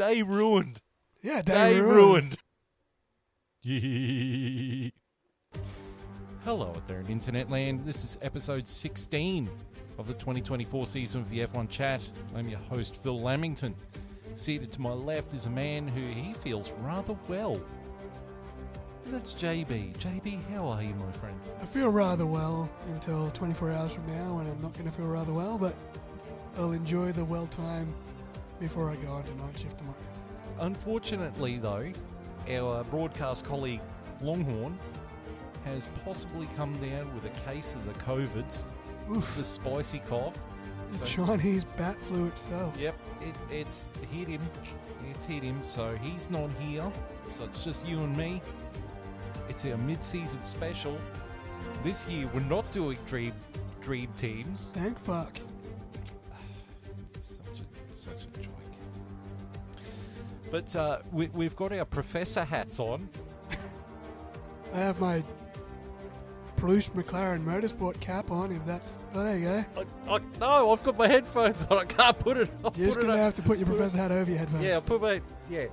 Day ruined. Yeah, Day ruined. Hello out there in internet land. This is episode 16 of the 2024 season of the F1 Chat. I'm your host, Phil Lamington. Seated to my left is a man who he feels rather well. And that's JB. JB, how are you, my friend? I feel rather well until 24 hours from now when I'm not going to feel rather well, but I'll enjoy the well time before I go on to night shift tomorrow. Unfortunately, though, our broadcast colleague Longhorn has possibly come down with a case of the COVIDs, the spicy cough. The Chinese bat flu itself. Yep, it's hit him. It's hit him, so he's not here. So it's just you and me. It's our mid-season special. This year, we're not doing dream teams. Thank fuck. It's such a joke. But we've got our professor hats on. I have my Bruce McLaren Motorsport cap on, if that's... Oh, there you go. No, I've got my headphones on. I can't put it on. You're just going to have to put your professor hat over your headphones. Yeah, put my... Yeah.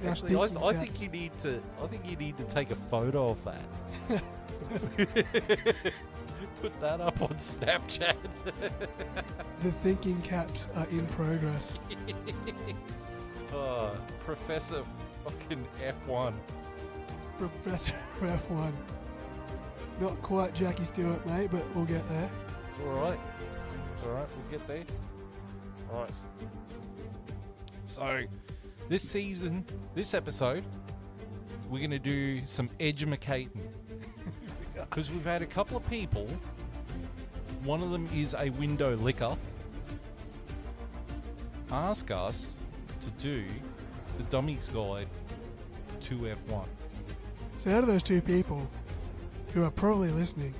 Yeah, Actually, I think you need to take a photo of that. Put that up on Snapchat. The thinking caps are in progress. Professor fucking F1. Professor F1. Not quite Jackie Stewart, mate, but we'll get there. It's alright. It's alright, we'll get there. Alright. So, this season, this episode, we're going to do some edumacating. Because we've had a couple of people, one of them is a window licker, ask us to do the Dummies Guide to F1. So out of those two people who are probably listening,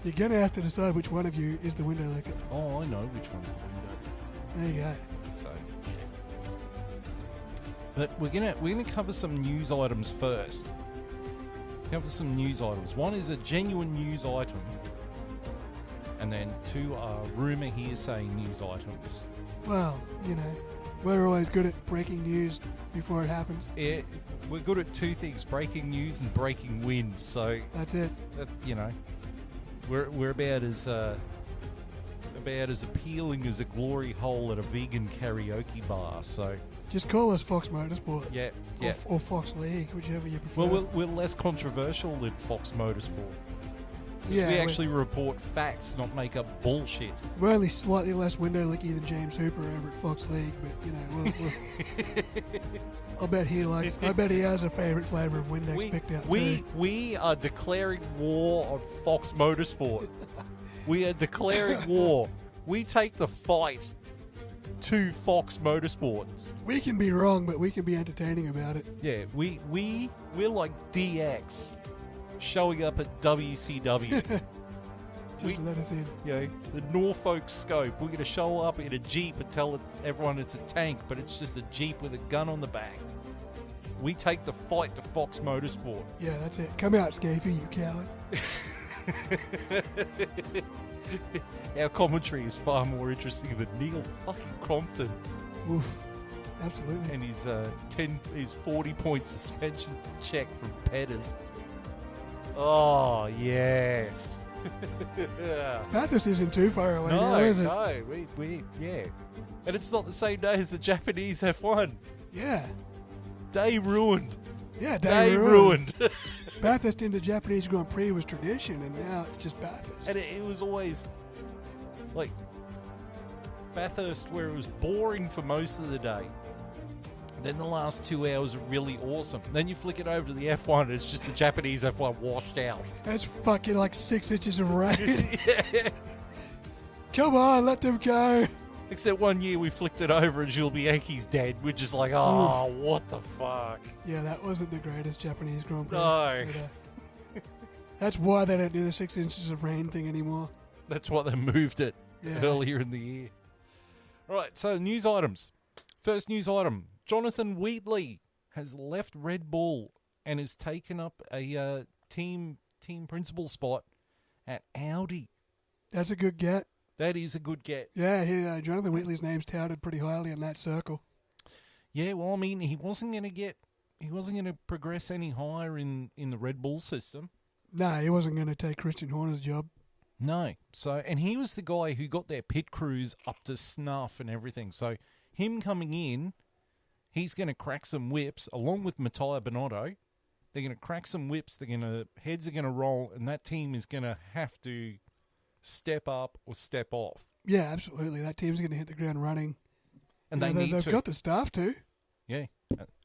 you're going to have to decide which one of you is the window licker. Oh, I know which one's the window. There you go. So, yeah. But we're gonna cover some news items first. Cover some news items. One is a genuine news item, and then two are rumor hearsay news items. Well, you know, we're always good at breaking news before it happens. Yeah, we're good at two things: breaking news and breaking wind. So that's it. You know, we're about as appealing as a glory hole at a vegan karaoke bar. So just call us Fox Motorsport. Yeah. Or Fox League, whichever you prefer. Well, we're less controversial than Fox Motorsport. Yeah, we actually report facts, not make up bullshit. We're only slightly less window licky than James Hooper over at Fox League, but you know, I bet he has a favourite flavour of Windex picked out too. We are declaring war on Fox Motorsport. We are declaring war. We take the fight to Fox Motorsports. We can be wrong, but we can be entertaining about it. Yeah, we're like DX showing up at WCW. Let us in. You know, the Norfolk Scope. We're going to show up in a Jeep and tell everyone it's a tank, but it's just a Jeep with a gun on the back. We take the fight to Fox Motorsport. Yeah, that's it. Come out, Scafey, you coward. Our commentary is far more interesting than Neil fucking Crompton. Oof, absolutely. And his 40-point suspension check from Petters. Oh, yes. Bathurst isn't too far away now, is it? No, yeah. And it's not the same day as the Japanese F1. Yeah. Day ruined. Yeah, day ruined. Bathurst into Japanese Grand Prix was tradition, and now it's just Bathurst. And it was always like Bathurst, where it was boring for most of the day. Then the last 2 hours are really awesome. Then you flick it over to the F1, and it's just the Japanese F1 washed out. That's fucking like 6 inches of rain. Yeah. Come on, let them go. Except one year we flicked it over and Jules Bianchi's dead. We're just like, oh, Oof. What the fuck? Yeah, that wasn't the greatest Japanese Grand Prix. No. But, that's why they don't do the 6 inches of rain thing anymore. That's why they moved it earlier in the year. All right, so news items. First news item. Jonathan Wheatley has left Red Bull and has taken up a team principal spot at Audi. That's a good get. That is a good get. Yeah, Jonathan Wheatley's name's touted pretty highly in that circle. Yeah, well, I mean, he wasn't going to progress any higher in the Red Bull system. No, he wasn't going to take Christian Horner's job. No. So, and he was the guy who got their pit crews up to snuff and everything. So, him coming in, he's going to crack some whips along with Mattia Binotto. They're going to crack some whips. Heads are going to roll, and that team is going to have to step up or step off. Yeah, absolutely. That team's going to hit the ground running. And they've got the staff to. Yeah.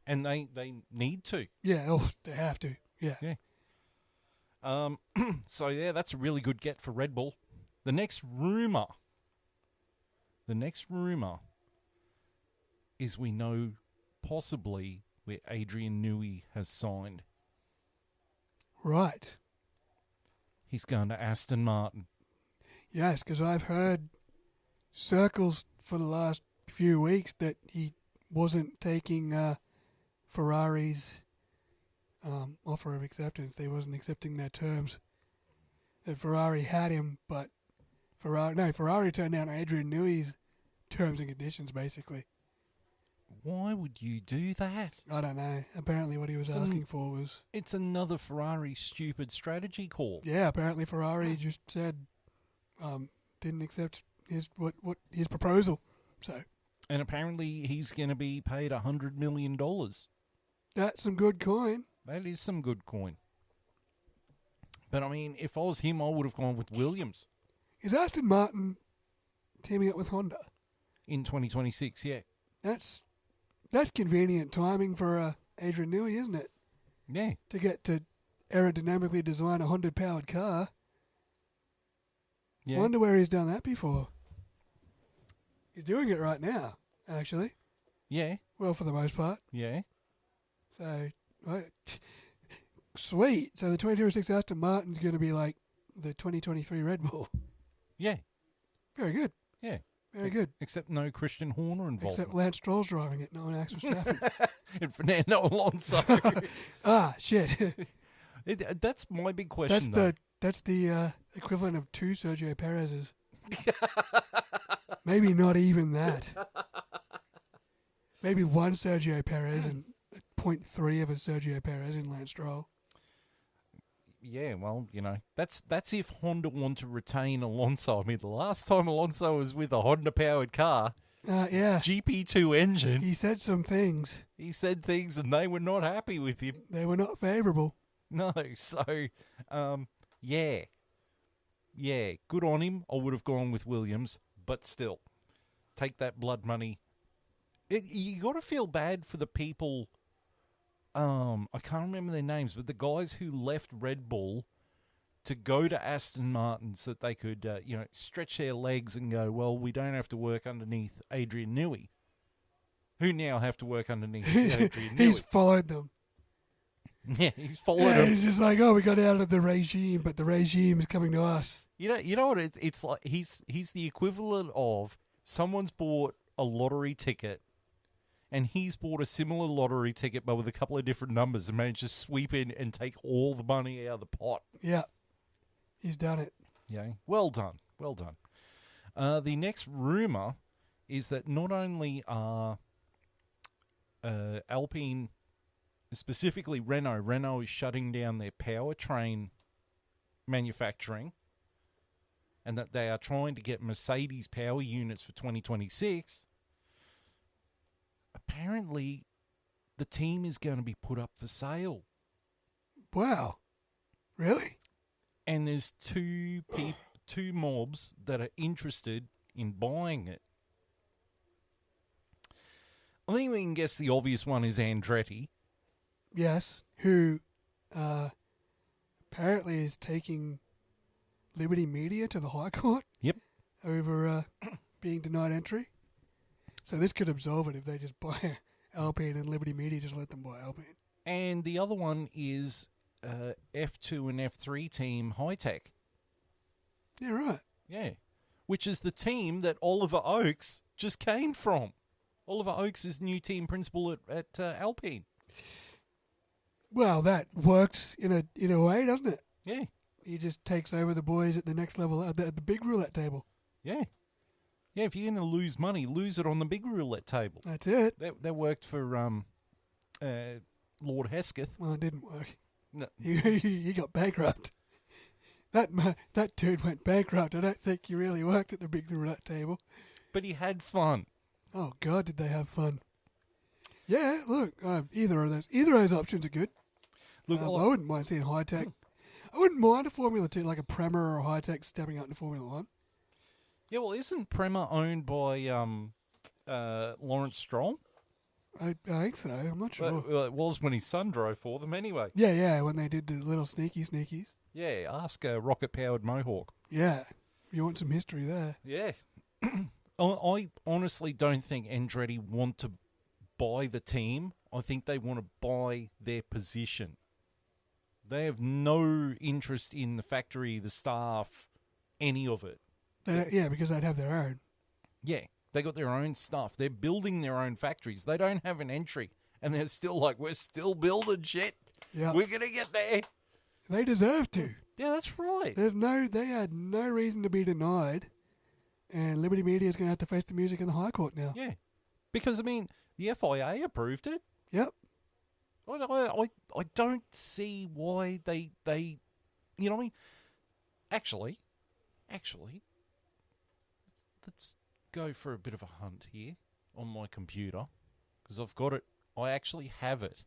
And they need to. Yeah, they have to. Yeah. So, yeah, that's a really good get for Red Bull. The next rumour is we know possibly where Adrian Newey has signed. Right. He's going to Aston Martin. Yes, because I've heard circles for the last few weeks that he wasn't taking Ferrari's offer of acceptance. They wasn't accepting their terms. That Ferrari had him, but Ferrari turned down Adrian Newey's terms and conditions, basically. Why would you do that? I don't know. Apparently what he was asking for was... It's another Ferrari stupid strategy call. Yeah, apparently Ferrari just said... didn't accept his proposal. So... And apparently he's going to be paid $100 million. That's some good coin. That is some good coin. But, I mean, if I was him, I would have gone with Williams. Is Aston Martin teaming up with Honda? In 2026, yeah. That's convenient timing for Adrian Newey, isn't it? Yeah. To get to aerodynamically design a Honda-powered car. Yeah. I wonder where he's done that before. He's doing it right now, actually. Yeah. Well, for the most part. Yeah. So, sweet. So the 2026 Aston Martin's going to be like the 2023 Red Bull. Yeah. Very good. Yeah. Very good. Except no Christian Horner involved. Except Lance Stroll's driving it, no one Max Verstappen. And Fernando Alonso. Shit. That's my big question, That's the equivalent of 2 Sergio Perez's. Maybe not even that. Maybe 1 Sergio Perez and 0.3 of a Sergio Perez in Lance Stroll. Yeah, well, that's if Honda want to retain Alonso. I mean, the last time Alonso was with a Honda-powered car, yeah, GP2 engine. He said some things. He said things, and they were not happy with him. They were not favourable. No, so, yeah, good on him. I would have gone with Williams, but still, take that blood money. You got to feel bad for the people. I can't remember their names, but the guys who left Red Bull to go to Aston Martin so that they could, stretch their legs and go, well, we don't have to work underneath Adrian Newey, who now have to work underneath Adrian Newey. He's followed them. Yeah, he's followed them. He's just like, oh, we got out of the regime, but the regime is coming to us. You know what? It's like he's the equivalent of someone's bought a lottery ticket. And he's bought a similar lottery ticket, but with a couple of different numbers, and managed to sweep in and take all the money out of the pot. Yeah. He's done it. Yeah. Well done. Well done. The next rumour is that not only are Alpine, specifically Renault is shutting down their powertrain manufacturing, and that they are trying to get Mercedes power units for 2026... Apparently, the team is going to be put up for sale. Wow. Really? And there's two mobs that are interested in buying it. I think we can guess the obvious one is Andretti. Yes. Who apparently is taking Liberty Media to the High Court. Yep. Over being denied entry. So this could absolve it if they just buy Alpine and Liberty Media just let them buy Alpine. And the other one is F2 and F3 team High Tech. Yeah, right. Yeah. Which is the team that Oliver Oakes just came from. Oliver Oakes is new team principal at Alpine. Well, that works in a way, doesn't it? Yeah. He just takes over the boys at the next level, at the big roulette table. Yeah. Yeah, if you're going to lose money, lose it on the big roulette table. That's it. That worked for Lord Hesketh. Well, it didn't work. No. He got bankrupt. That dude went bankrupt. I don't think he really worked at the big roulette table. But he had fun. Oh, God, did they have fun. Yeah, look, either of those options are good. Look, I wouldn't mind seeing high-tech. I wouldn't mind a Formula 2, like a Prema or a high-tech stepping out into Formula 1. Yeah, well, isn't Prema owned by Lawrence Stroll? I think so. I'm not sure. Well, it was when his son drove for them anyway. Yeah, when they did the little sneakies. Yeah, ask a rocket-powered Mohawk. Yeah, you want some history there. Yeah. I honestly don't think Andretti want to buy the team. I think they want to buy their position. They have no interest in the factory, the staff, any of it. Because they'd have their own. Yeah, they got their own stuff. They're building their own factories. They don't have an entry. And they're still like, we're still building shit. Yeah. We're going to get there. They deserve to. Yeah, that's right. They had no reason to be denied. And Liberty Media is going to have to face the music in the High Court now. Yeah. Because, I mean, the FIA approved it. Yep. I don't see why they you know what I mean? Actually, let's go for a bit of a hunt here on my computer because I've got it. I actually have it.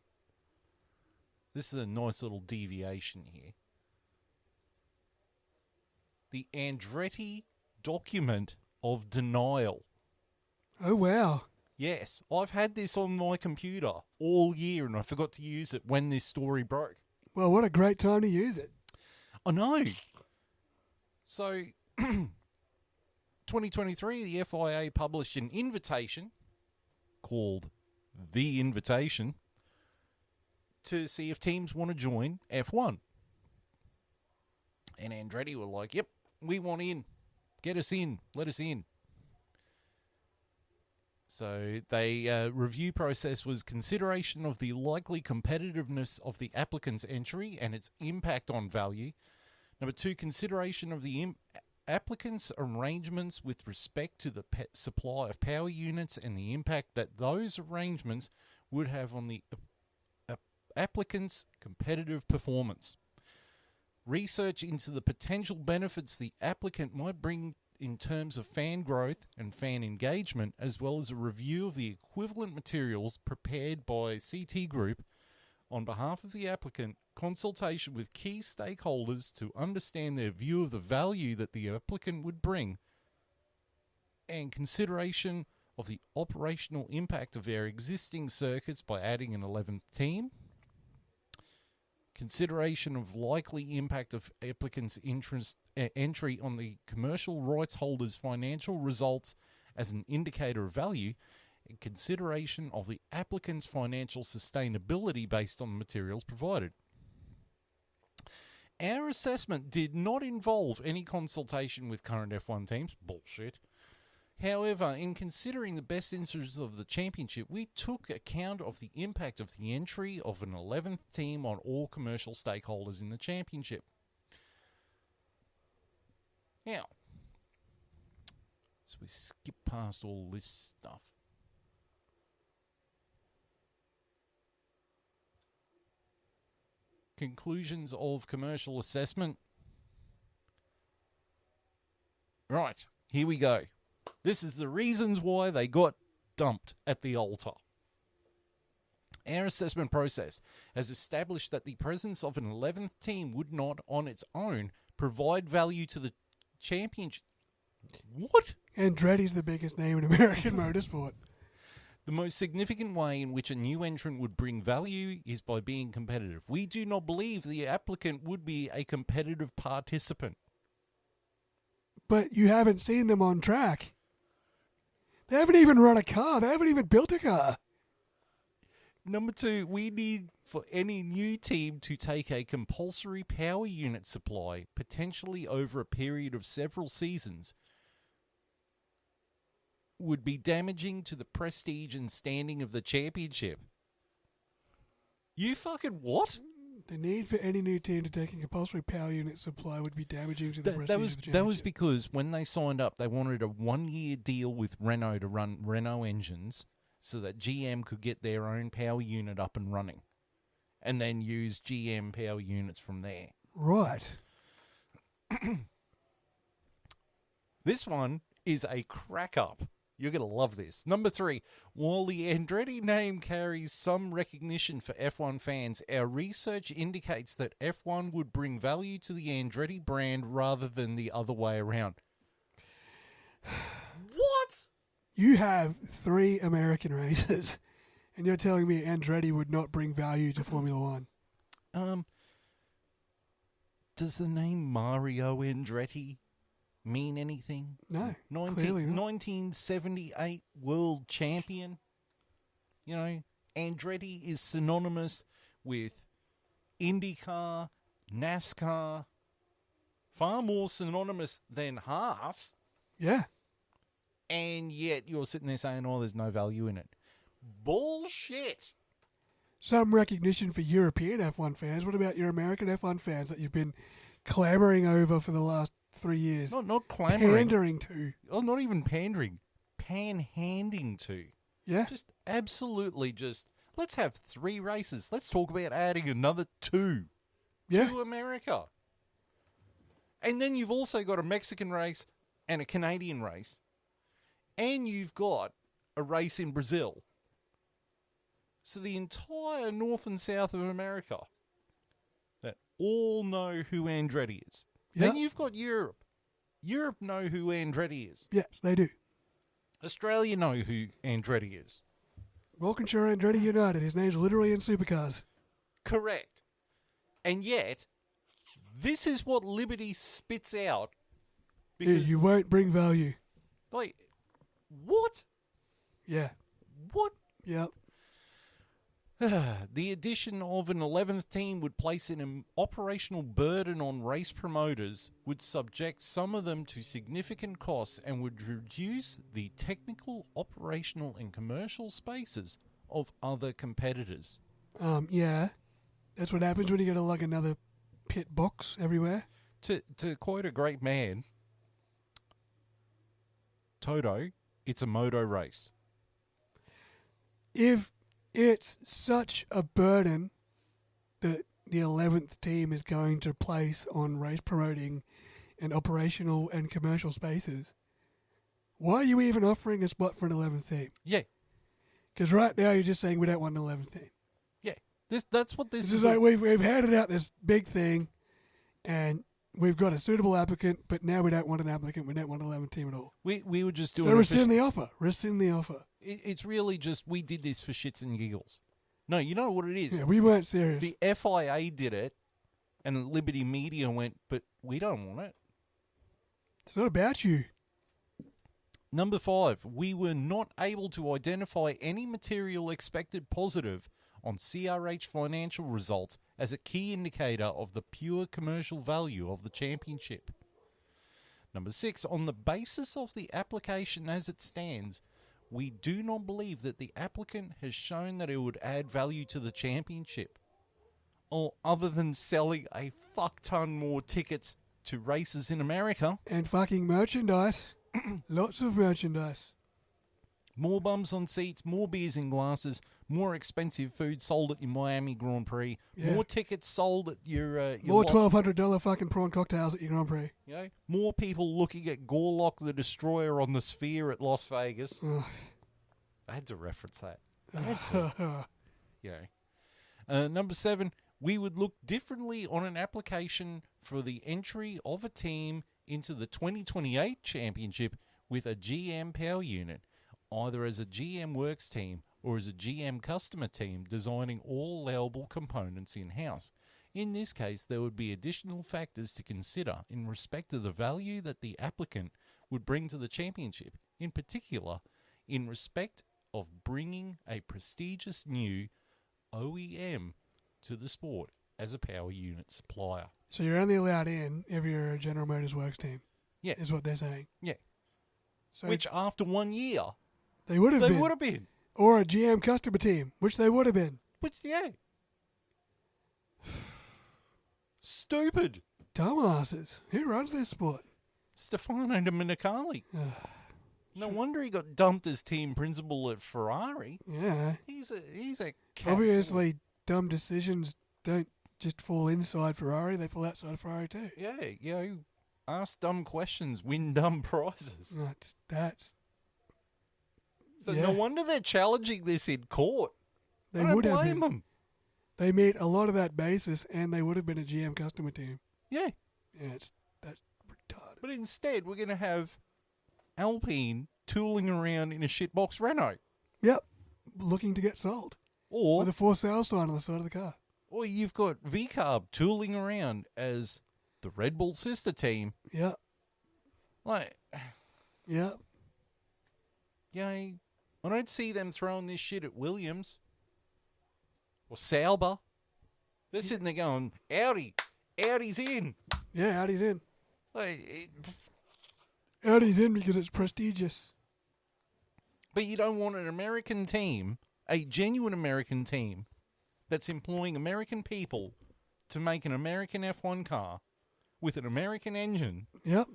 This is a nice little deviation here. The Andretti document of denial. Oh, wow. Yes, I've had this on my computer all year and I forgot to use it when this story broke. Well, what a great time to use it. I know. So, 2023, the FIA published an invitation called The Invitation to see if teams want to join F1. And Andretti were like, yep, we want in. Get us in. Let us in. So the review process was consideration of the likely competitiveness of the applicant's entry and its impact on value. Number 2, consideration of the applicant's arrangements with respect to the supply of power units and the impact that those arrangements would have on the applicant's competitive performance. Research into the potential benefits the applicant might bring in terms of fan growth and fan engagement, as well as a review of the equivalent materials prepared by CT Group on behalf of the applicant, consultation with key stakeholders to understand their view of the value that the applicant would bring, and consideration of the operational impact of their existing circuits by adding an 11th team, consideration of likely impact of applicants' entry on the commercial rights holders' financial results as an indicator of value, and consideration of the applicant's financial sustainability based on the materials provided. Our assessment did not involve any consultation with current F1 teams. Bullshit. However, in considering the best interests of the championship, we took account of the impact of the entry of an 11th team on all commercial stakeholders in the championship. Now, so we skip past all this stuff. Conclusions of commercial assessment. Right, here we go. This is the reasons why they got dumped at the altar. Our assessment process has established that the presence of an 11th team would not, on its own, provide value to the championship. What? Andretti's the biggest name in American motorsport. The most significant way in which a new entrant would bring value is by being competitive. We do not believe the applicant would be a competitive participant. But you haven't seen them on track. They haven't even run a car. They haven't even built a car. Number 2, we need for any new team to take a compulsory power unit supply, potentially over a period of several seasons, would be damaging to the prestige and standing of the championship. You fucking what? The need for any new team to take a compulsory power unit supply would be damaging to the prestige of the championship. That was because when they signed up, they wanted a 1-year deal with Renault to run Renault engines so that GM could get their own power unit up and running and then use GM power units from there. Right. This one is a crack-up. You're going to love this. Number 3, while the Andretti name carries some recognition for F1 fans, our research indicates that F1 would bring value to the Andretti brand rather than the other way around. What? You have 3 American races, and you're telling me Andretti would not bring value to Formula One? Does the name Mario Andretti mean anything? No, clearly not. 1978 world champion. You know, Andretti is synonymous with IndyCar, NASCAR, far more synonymous than Haas. Yeah. And yet you're sitting there saying, oh, there's no value in it. Bullshit. Some recognition for European F1 fans. What about your American F1 fans that you've been clamoring over for the last 3 years? Not clamoring. Pandering to. Oh, not even pandering. Panhanding to. Yeah. Just absolutely just, let's have 3 races. Let's talk about adding another 2 to America. And then you've also got a Mexican race and a Canadian race. And you've got a race in Brazil. So the entire North and South of America that all know who Andretti is. Yep. Then you've got Europe. Europe know who Andretti is. Yes, they do. Australia know who Andretti is. Walkinshaw Andretti United. His name's literally in supercars. Correct. And yet, this is what Liberty spits out. Because, you won't bring value. Like, what? Yeah. What? Yep. The addition of an 11th team would place an operational burden on race promoters, would subject some of them to significant costs, and would reduce the technical, operational, and commercial spaces of other competitors. Yeah. That's what happens when you get like another pit box everywhere. To quote a great man, Toto, it's a moto race. If it's such a burden that the 11th team is going to place on race promoting and operational and commercial spaces, why are you even offering a spot for an 11th team? Yeah. Because right now you're just saying we don't want an 11th team. Yeah. That's what this is. Like we've handed out this big thing and we've got a suitable applicant, but now we don't want an applicant. We don't want an 11th team at all. We would just do it. So rescind the offer. Rescind the offer. It's really just, we did this for shits and giggles. No, you know what it is? Yeah, we weren't serious. The FIA did it, and Liberty Media went, but we don't want it. It's not about you. Number 5, we were not able to identify any material expected positive on CRH financial results as a key indicator of the pure commercial value of the championship. Number 6, on the basis of the application as it stands, we do not believe that the applicant has shown that it would add value to the championship, or other than selling a fuck ton more tickets to races in America. And fucking merchandise. Lots of merchandise. More bums on seats, more beers in glasses, more expensive food sold at your Miami Grand Prix, more tickets sold at your more $1,200 fucking prawn cocktails at your Grand Prix. You know, more people looking at Gorlock the Destroyer on the Sphere at Las Vegas. I had to reference that. I had to. You know. Number 7, we would look differently on an application for the entry of a team into the 2028 championship with a GM power unit, either as a GM Works team or as a GM customer team designing all allowable components in-house. In this case, there would be additional factors to consider in respect to the value that the applicant would bring to the championship, in particular, in respect of bringing a prestigious new OEM to the sport as a power unit supplier. So you're only allowed in if you're a General Motors Works team. Yeah. Is what they're saying. Yeah. So which after 1 year, they would have been. Or a GM customer team, which they would have been. Which, yeah. Stupid. Dumbasses. Who runs this sport? Stefano Domenicali. No wonder he got dumped as team principal at Ferrari. Yeah. He's a cat. Obviously, dumb decisions don't just fall inside Ferrari, they fall outside Ferrari too. Yeah, ask dumb questions, win dumb prizes. That's So no wonder they're challenging this in court. They I don't would have blame been. them. They meet a lot of that basis, and they would have been a GM customer team. Yeah. Yeah, that's retarded. But instead, we're going to have Alpine tooling around in a shitbox Renault. Yep, looking to get sold. Or With a for sale sign on the side of the car. Or you've got VCarb tooling around as the Red Bull sister team. Yep. Like, Yep. I don't see them throwing this shit at Williams or Sauber. They're sitting there going, Audi's in. Yeah, Audi's in. Like, Audi's in because it's prestigious. but you don't want an American team, a genuine American team, that's employing American people to make an American F1 car with an American engine. Yep.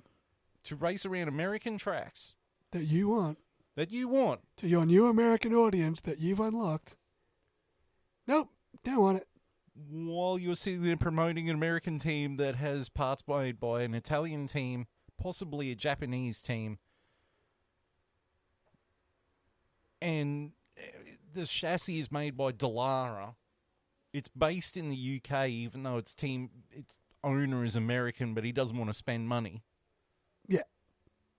To race around American tracks. That you want. To your new American audience that you've unlocked. Nope, don't want it. While you're sitting there promoting an American team that has parts made by an Italian team, possibly a Japanese team, and the chassis is made by Dallara. It's based in the UK, even though its owner is American, but he doesn't want to spend money. Yeah.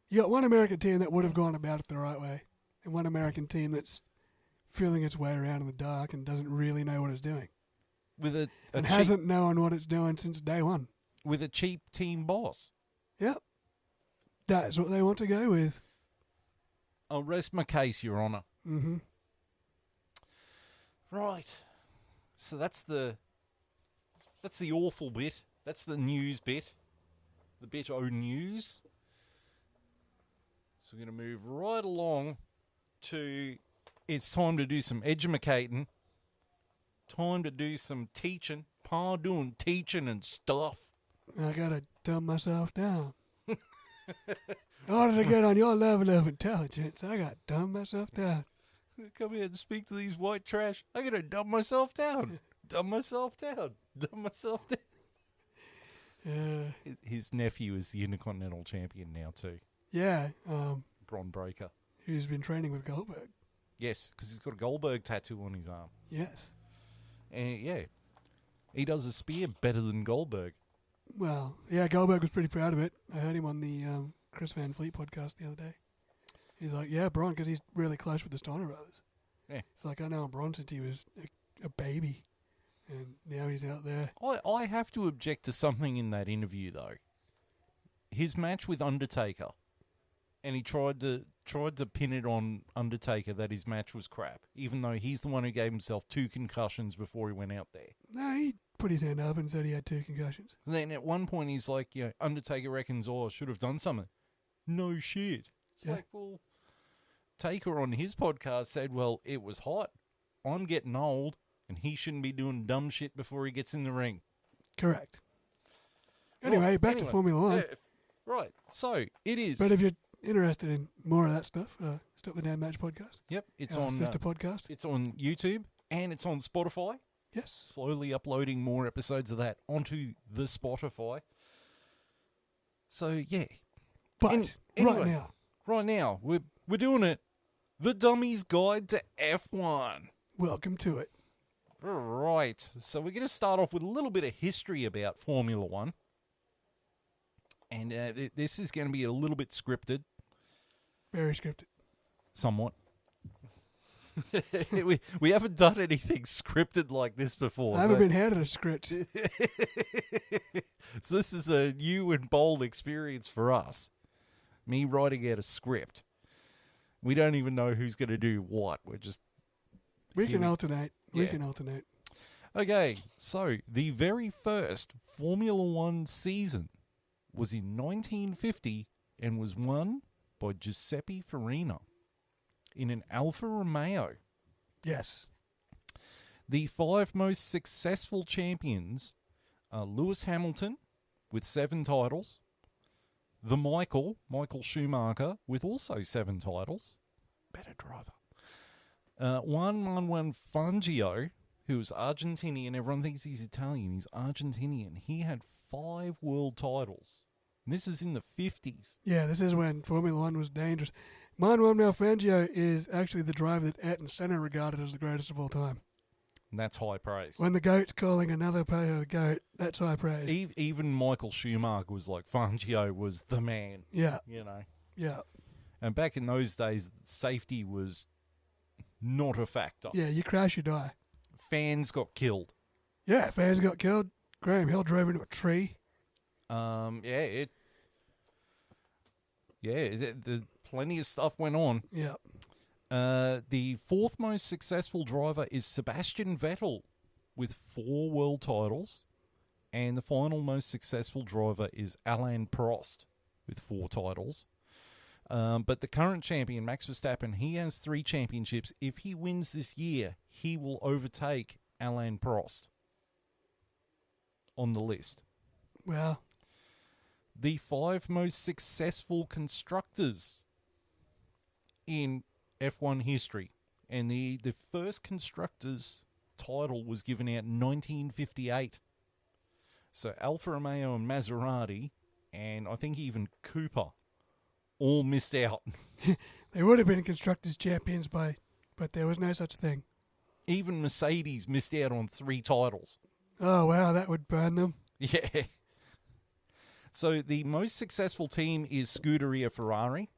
You got one American team that would have gone about it the right way, and one American team that's feeling its way around in the dark and doesn't really know what it's doing. And hasn't known what it's doing since day one. With a cheap team boss. Yep. That's what they want to go with. I'll rest my case, Your Honour. Mm-hmm. Right. So that's the awful bit. That's the news bit. The bit o' news. So we're going to move right along to it's time to do some edumacating. Time to do some teaching. Pa doing teaching and stuff. I got to dumb myself down. In order to get on your level of intelligence, I got to dumb myself down. Come here and speak to these white trash. I got to dumb myself down. Dumb myself down. Dumb myself down. His nephew is the Intercontinental Champion now too. Yeah. Bron Breaker. Who's been training with Goldberg. Yes, because he's got a Goldberg tattoo on his arm. Yes. And yeah, he does a spear better than Goldberg. Well, yeah, Goldberg was pretty proud of it. I heard him on the Chris Van Fleet podcast the other day. He's like, yeah, Bron, because he's really close with the Steiner brothers. Yeah. It's like, I know Bron since he was a baby, and now he's out there. I have to object to something in that interview, though. His match with Undertaker, and he tried to pin it on Undertaker that his match was crap, even though he's the one who gave himself 2 concussions before he went out there. No, he put his hand up and said he had 2 concussions. And then at one point he's like, Undertaker reckons, I should have done something. No shit. It's like, well, Taker on his podcast said, well, it was hot. I'm getting old, and he shouldn't be doing dumb shit before he gets in the ring. Correct. Anyway, back to Formula One. Yeah, right. So, it is. But if you're interested in more of that stuff, Stop the Damn Match podcast. Yep. It's our on sister podcast. It's on YouTube, and it's on Spotify. Yes. Slowly uploading more episodes of that onto the Spotify. So, yeah. But anyway, right now, we're doing it. The Dummies Guide to F1. Welcome to it. Right. So we're going to start off with a little bit of history about Formula One. And this is going to be a little bit scripted. Very scripted. Somewhat. we haven't done anything scripted like this before. I haven't been handed a script. So this is a new and bold experience for us. Me writing out a script. We don't even know who's going to do what. We're just... We can alternate. Yeah. We can alternate. Okay, so the very first Formula One season was in 1950 and was won by Giuseppe Farina in an Alfa Romeo. Yes. The 5 most successful champions Lewis Hamilton with 7 titles. The Michael Schumacher with also 7 titles. Better driver. 111 Fangio, who was Argentinian. Everyone thinks he's Italian. He's Argentinian. He had 5 world titles. And this is in the 50s. Yeah, this is when Formula One was dangerous. Manuel Fangio is actually the driver that Ayrton Senna regarded as the greatest of all time. And that's high praise. When the GOAT's calling another player the GOAT, that's high praise. Even Michael Schumacher was like, Fangio was the man. Yeah. You know. Yeah. And back in those days, safety was not a factor. Yeah, you crash, you die. Fans got killed. Yeah, fans got killed. Graham Hill drove into a tree. The plenty of stuff went on. Yeah. The 4th most successful driver is Sebastian Vettel with 4 world titles. And the final most successful driver is Alain Prost with 4 titles. But the current champion, Max Verstappen, he has 3 championships. If he wins this year, he will overtake Alain Prost on the list. Well, the 5 most successful constructors in F1 history. And the first constructors title was given out in 1958. So Alfa Romeo and Maserati, and I think even Cooper, all missed out. they would have been constructors' champions but there was no such thing. Even Mercedes missed out on 3 titles. Oh, wow, that would burn them. Yeah. So the most successful team is Scuderia Ferrari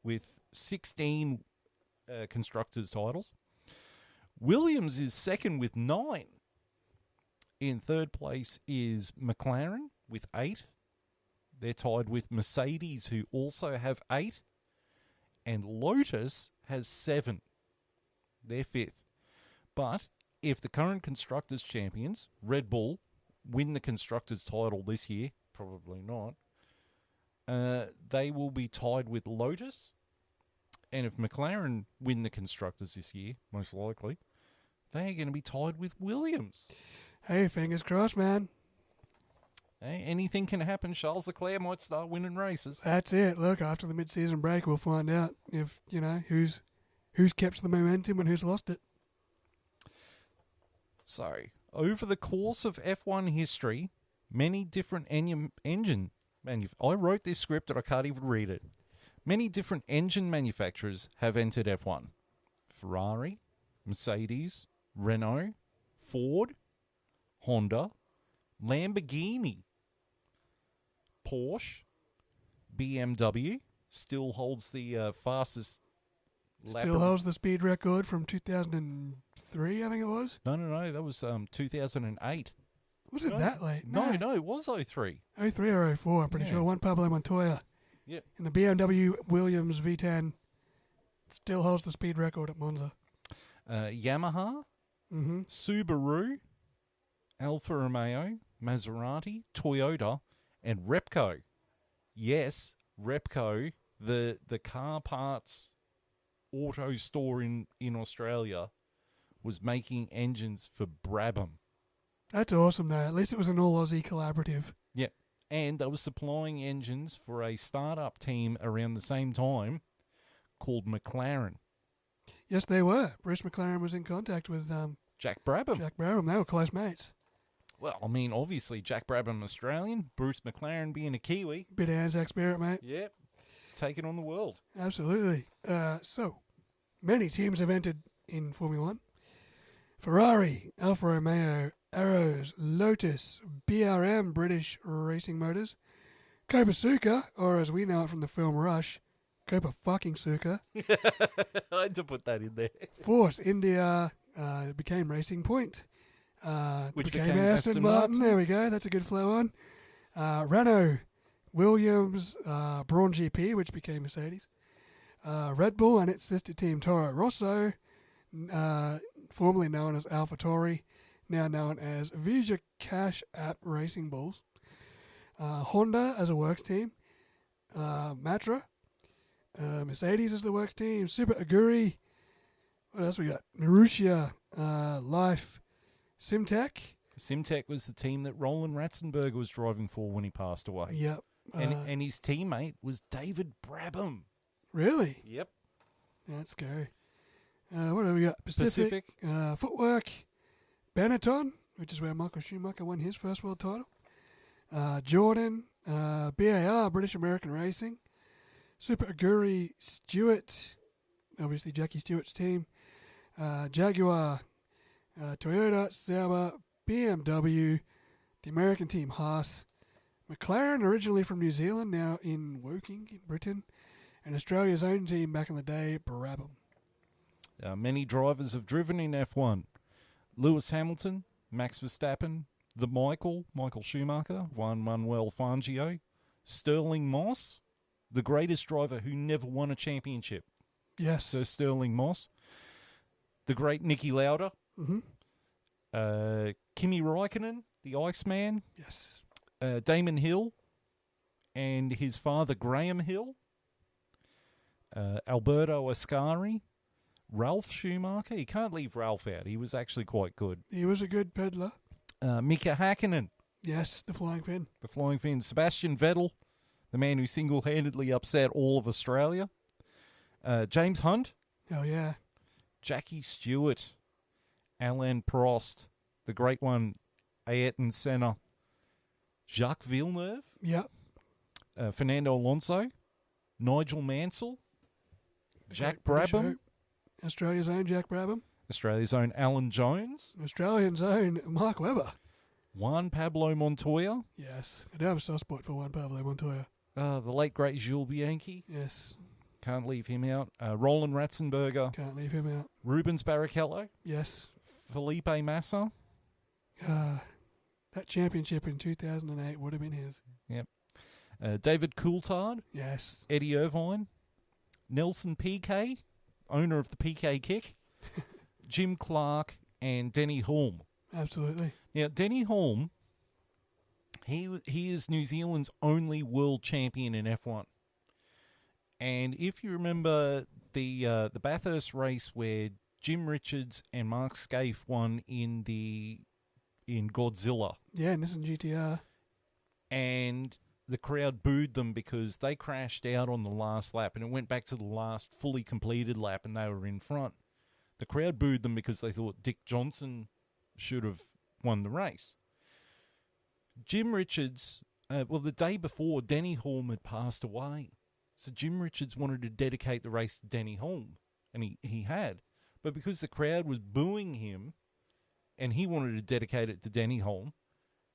with 16 constructors' titles. Williams is second with 9. In third place is McLaren with 8. They're tied with Mercedes, who also have 8. And Lotus has 7. They're 5th. But if the current Constructors' champions, Red Bull, win the Constructors' title this year, probably not, they will be tied with Lotus. And if McLaren win the Constructors this year, most likely, they are going to be tied with Williams. Hey, fingers crossed, man. Hey, anything can happen. Charles Leclerc might start winning races. That's it. Look, after the mid-season break, we'll find out if, who's kept the momentum and who's lost it. So, over the course of F1 history, many different engine I wrote this script and I can't even read it. Many different engine manufacturers have entered F1. Ferrari, Mercedes, Renault, Ford, Honda, Lamborghini, Porsche, BMW still holds the fastest lap. Still holds the speed record from 2003, I think it was. No, that was 2008. Was it that late? No, it was 03. 03 or 04, I'm pretty sure. Juan Pablo Montoya. Yep. And the BMW Williams V10 still holds the speed record at Monza. Yamaha, Subaru, Alfa Romeo, Maserati, Toyota, and Repco. Yes, Repco, the car parts auto store in Australia, was making engines for Brabham. That's awesome, though. At least it was an all-Aussie collaborative. Yep. And they were supplying engines for a startup team around the same time called McLaren. Yes, they were. Bruce McLaren was in contact with Jack Brabham. They were close mates. Well, I mean, obviously, Jack Brabham Australian, Bruce McLaren being a Kiwi. Bit of Anzac spirit, mate. Yep. Taking on the world. Absolutely. So, many teams have entered in Formula One. Ferrari, Alfa Romeo, Arrows, Lotus, BRM, British Racing Motors, Copa-Suka, or as we know it from the film Rush, Copa-fucking-Suka. I had to put that in there. Force India became Racing Point. Which became Aston Martin. There we go. That's a good flow on. Renault, Williams, Braun GP, which became Mercedes. Red Bull and its sister team Toro Rosso, formerly known as AlphaTauri, now known as Visa Cash App Racing Bulls. Honda as a works team. Matra. Mercedes as the works team. Super Aguri. What else we got? Marussia, Life, Simtech. Simtek was the team that Roland Ratzenberger was driving for when he passed away. Yep. And his teammate was David Brabham. Really? Yep. That's scary. What have we got? Pacific. Footwork. Benetton, which is where Michael Schumacher won his first world title. Jordan. BAR, British American Racing. Super Aguri Stewart, obviously Jackie Stewart's team. Jaguar. Toyota, Sauber, BMW, the American team Haas. McLaren, originally from New Zealand, now in Woking, in Britain. And Australia's own team back in the day, Brabham. Many drivers have driven in F1. Lewis Hamilton, Max Verstappen, Michael Schumacher, Juan Manuel Fangio, Sterling Moss, the greatest driver who never won a championship. Yes. Sir Sterling Moss. The great Niki Lauda. Mm-hmm. Kimi Räikkönen, the Iceman. Yes. Damon Hill and his father Graham Hill. Alberto Ascari. Ralph Schumacher. You can't leave Ralph out. He was actually quite good. He was a good peddler. Mika Hakkinen. Yes, the Flying Finn. The Flying Finn. Sebastian Vettel, the man who single-handedly upset all of Australia. James Hunt. Oh, yeah. Jackie Stewart. Alain Prost. The great one, Ayrton Senna. Jacques Villeneuve. Yep. Fernando Alonso. Nigel Mansell. Jack Brabham. Australia's own Jack Brabham. Australia's own Alan Jones. Australia's own Mark Webber. Juan Pablo Montoya. Yes. I do have a soft spot for Juan Pablo Montoya. The late, great Jules Bianchi. Yes. Can't leave him out. Roland Ratzenberger. Can't leave him out. Rubens Barrichello. Yes. Felipe Massa. That championship in 2008 would have been his. Yep. David Coulthard. Yes. Eddie Irvine. Nelson Piquet, owner of the Piquet Kick. Jim Clark and Denny Hulme. Absolutely. Now, Denny Hulme, he is New Zealand's only world champion in F1. And if you remember the Bathurst race where Jim Richards and Mark Scaife won in Godzilla. Yeah, Nissan GTR. And the crowd booed them because they crashed out on the last lap, and it went back to the last fully completed lap, and they were in front. The crowd booed them because they thought Dick Johnson should have won the race. Jim Richards, the day before, Denny Hulme had passed away. So Jim Richards wanted to dedicate the race to Denny Hulme, and he had. But because the crowd was booing him, and he wanted to dedicate it to Denny Hulme,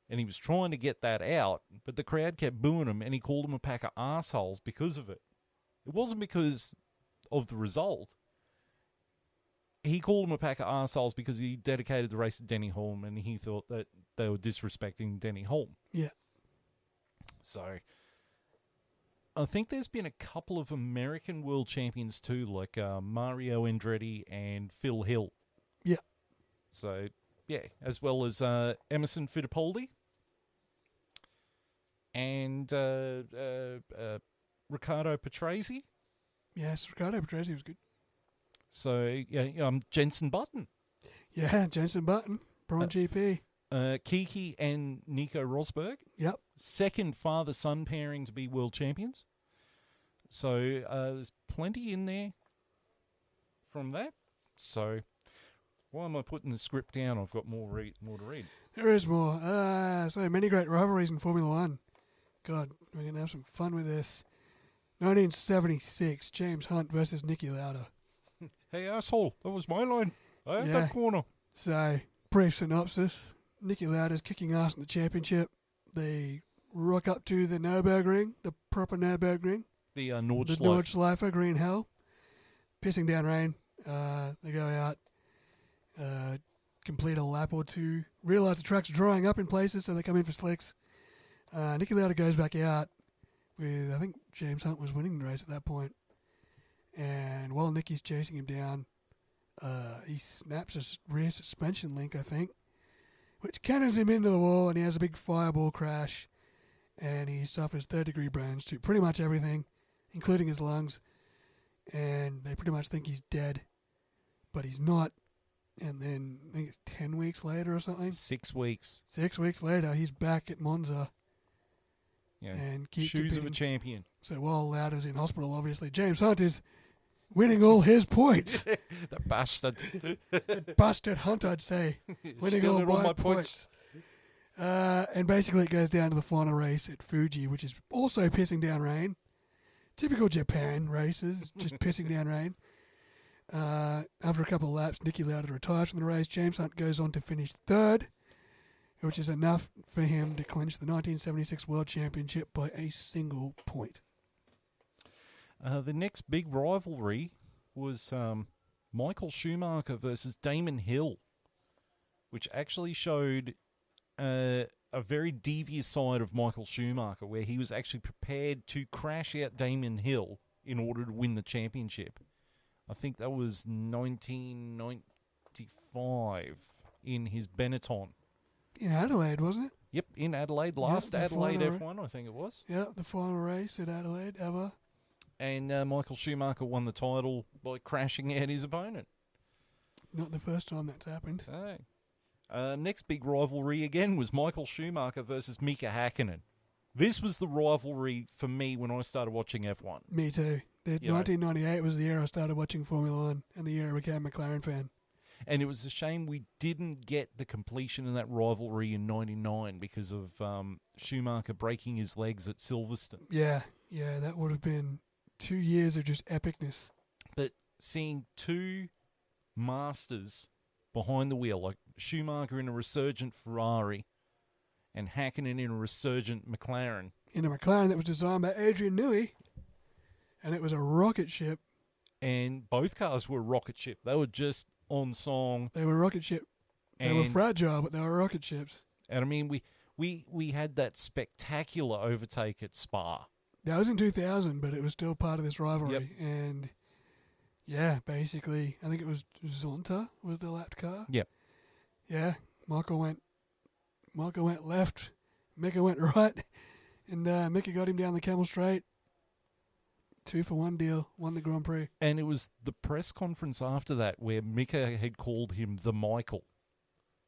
and he was trying to get that out, but the crowd kept booing him, and he called them a pack of arseholes because of it. It wasn't because of the result. He called them a pack of arseholes because he dedicated the race to Denny Hulme, and he thought that they were disrespecting Denny Hulme. Yeah. So I think there's been a couple of American world champions too, like Mario Andretti and Phil Hill. Yeah. So, yeah, as well as Emerson Fittipaldi and Riccardo Patrese. Yes, Riccardo Patrese was good. So, yeah, Jenson Button. Yeah, Jenson Button, Braun GP. Kiki and Nico Rosberg. Yep. Second father-son pairing to be world champions. So there's plenty in there from that. So why am I putting the script down? I've got more to read. There is more. So many great rivalries in Formula One. God, we're going to have some fun with this. 1976, James Hunt versus Niki Lauda. Hey, asshole, that was my line. I had that corner. So, brief synopsis. Niki Lauda's kicking ass in the championship. They rock up to the Nürburgring, the proper Nürburgring. The Nordschleife. The Nordschleife, green hell. Pissing down rain. They go out, complete a lap or two, realise the track's drying up in places, so they come in for slicks. Niki Lauda goes back out with, I think James Hunt was winning the race at that point. And while Nicky's chasing him down, he snaps his rear suspension link, I think, which cannons him into the wall, and he has a big fireball crash, and he suffers third-degree burns to pretty much everything, including his lungs, and they pretty much think he's dead, but he's not. And then I think it's 10 weeks later or something. 6 weeks. 6 weeks later, he's back at Monza. Yeah. And keep Shoes of competing. a champion. So while Lauda's in hospital, obviously, James Hunt is winning all his points. The bastard. Busted Hunt, I'd say. Winning Stealing all my points. And basically it goes down to the final race at Fuji, which is also pissing down rain. Typical Japan races, just pissing down rain. After a couple of laps, Niki Lauda retires from the race. James Hunt goes on to finish third, which is enough for him to clinch the 1976 World Championship by a single point. The next big rivalry was Michael Schumacher versus Damon Hill, which actually showed a very devious side of Michael Schumacher, where he was actually prepared to crash out Damon Hill in order to win the championship. I think that was 1995 in his Benetton. In Adelaide, wasn't it? Yep, in Adelaide. Last Adelaide F1, I think it was. Yeah, the final race at Adelaide ever. And Michael Schumacher won the title by crashing out his opponent. Not the first time that's happened. So, next big rivalry again was Michael Schumacher versus Mika Hakkinen. This was the rivalry for me when I started watching F1. Me too. 1998 was the year I started watching Formula One and the year I became a McLaren fan. And it was a shame we didn't get the completion of that rivalry in 99 because of Schumacher breaking his legs at Silverstone. Yeah, that would have been 2 years of just epicness. But seeing two masters behind the wheel, like Schumacher in a resurgent Ferrari and Hakkinen in a resurgent McLaren. In a McLaren that was designed by Adrian Newey, and it was a rocket ship. And both cars were rocket ship. They were just on song. They were rocket ship. They were fragile, but they were rocket ships. And I mean, we had that spectacular overtake at Spa. That was in 2000, but it was still part of this rivalry. Yep. And yeah, basically, I think it was Zonta was the lapped car. Yep. Yeah, Michael went left, Mika went right, and Mika got him down the Camel Straight. 2-for-1 deal, won the Grand Prix. And it was the press conference after that where Mika had called him the Michael.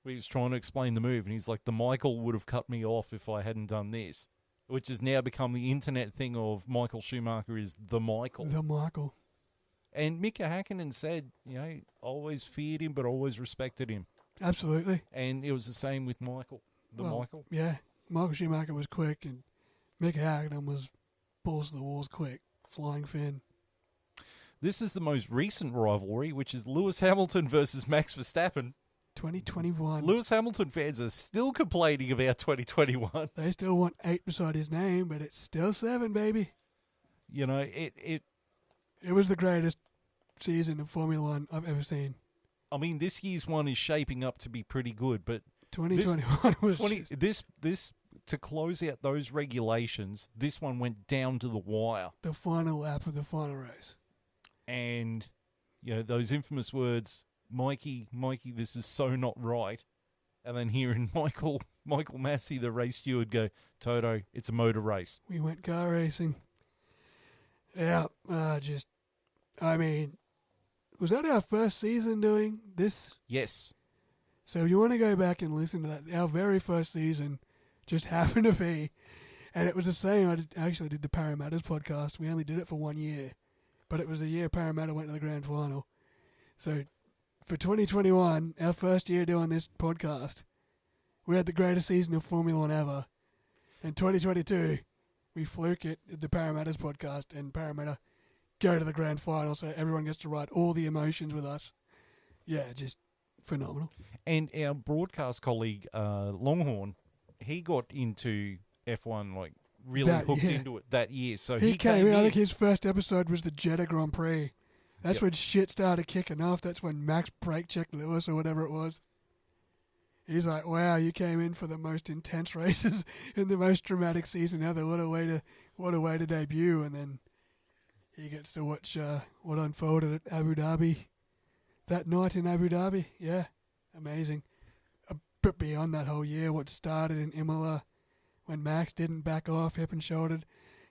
He was trying to explain the move, and he's like, the Michael would have cut me off if I hadn't done this, which has now become the internet thing of Michael Schumacher is the Michael. The Michael. And Mika Hakkinen said, always feared him, but always respected him. Absolutely. And it was the same with Michael, Michael. Yeah, Michael Schumacher was quick, and Mika Hakkinen was balls to the walls quick. Flying fin. This is the most recent rivalry, which is Lewis Hamilton versus Max Verstappen. 2021. Lewis Hamilton fans are still complaining about 2021. They still want 8 beside his name, but it's still 7, baby. It was the greatest season of Formula One I've ever seen. I mean, this year's one is shaping up to be pretty good, but 2021 was this to close out those regulations. This one went down to the wire. The final lap of the final race, and those infamous words, Mikey, this is so not right. And then hearing Michael Massey, the race steward, go, Toto, it's a motor race. We went car racing. Yeah, was that our first season doing this? Yes. So if you want to go back and listen to that, our very first season just happened to be, and it was the same. I actually did the Parramatta's podcast. We only did it for 1 year, but it was the year Parramatta went to the grand final. So for 2021, our first year doing this podcast, we had the greatest season of Formula One ever. In 2022, we fluke it at the Parramatta's podcast, and Parramatta go to the grand final, so everyone gets to ride all the emotions with us. Yeah, just phenomenal. And our broadcast colleague, Longhorn, he got into F1, really hooked into it that year. So he came in. I think his first episode was the Jeddah Grand Prix. That's when shit started kicking off. That's when Max brake checked Lewis or whatever it was. He's like, wow, you came in for the most intense races in the most dramatic season ever. What a way to debut. And then he gets to watch what unfolded at Abu Dhabi that night in Abu Dhabi. Yeah, amazing. But beyond that whole year, what started in Imola when Max didn't back off, hip and shouldered.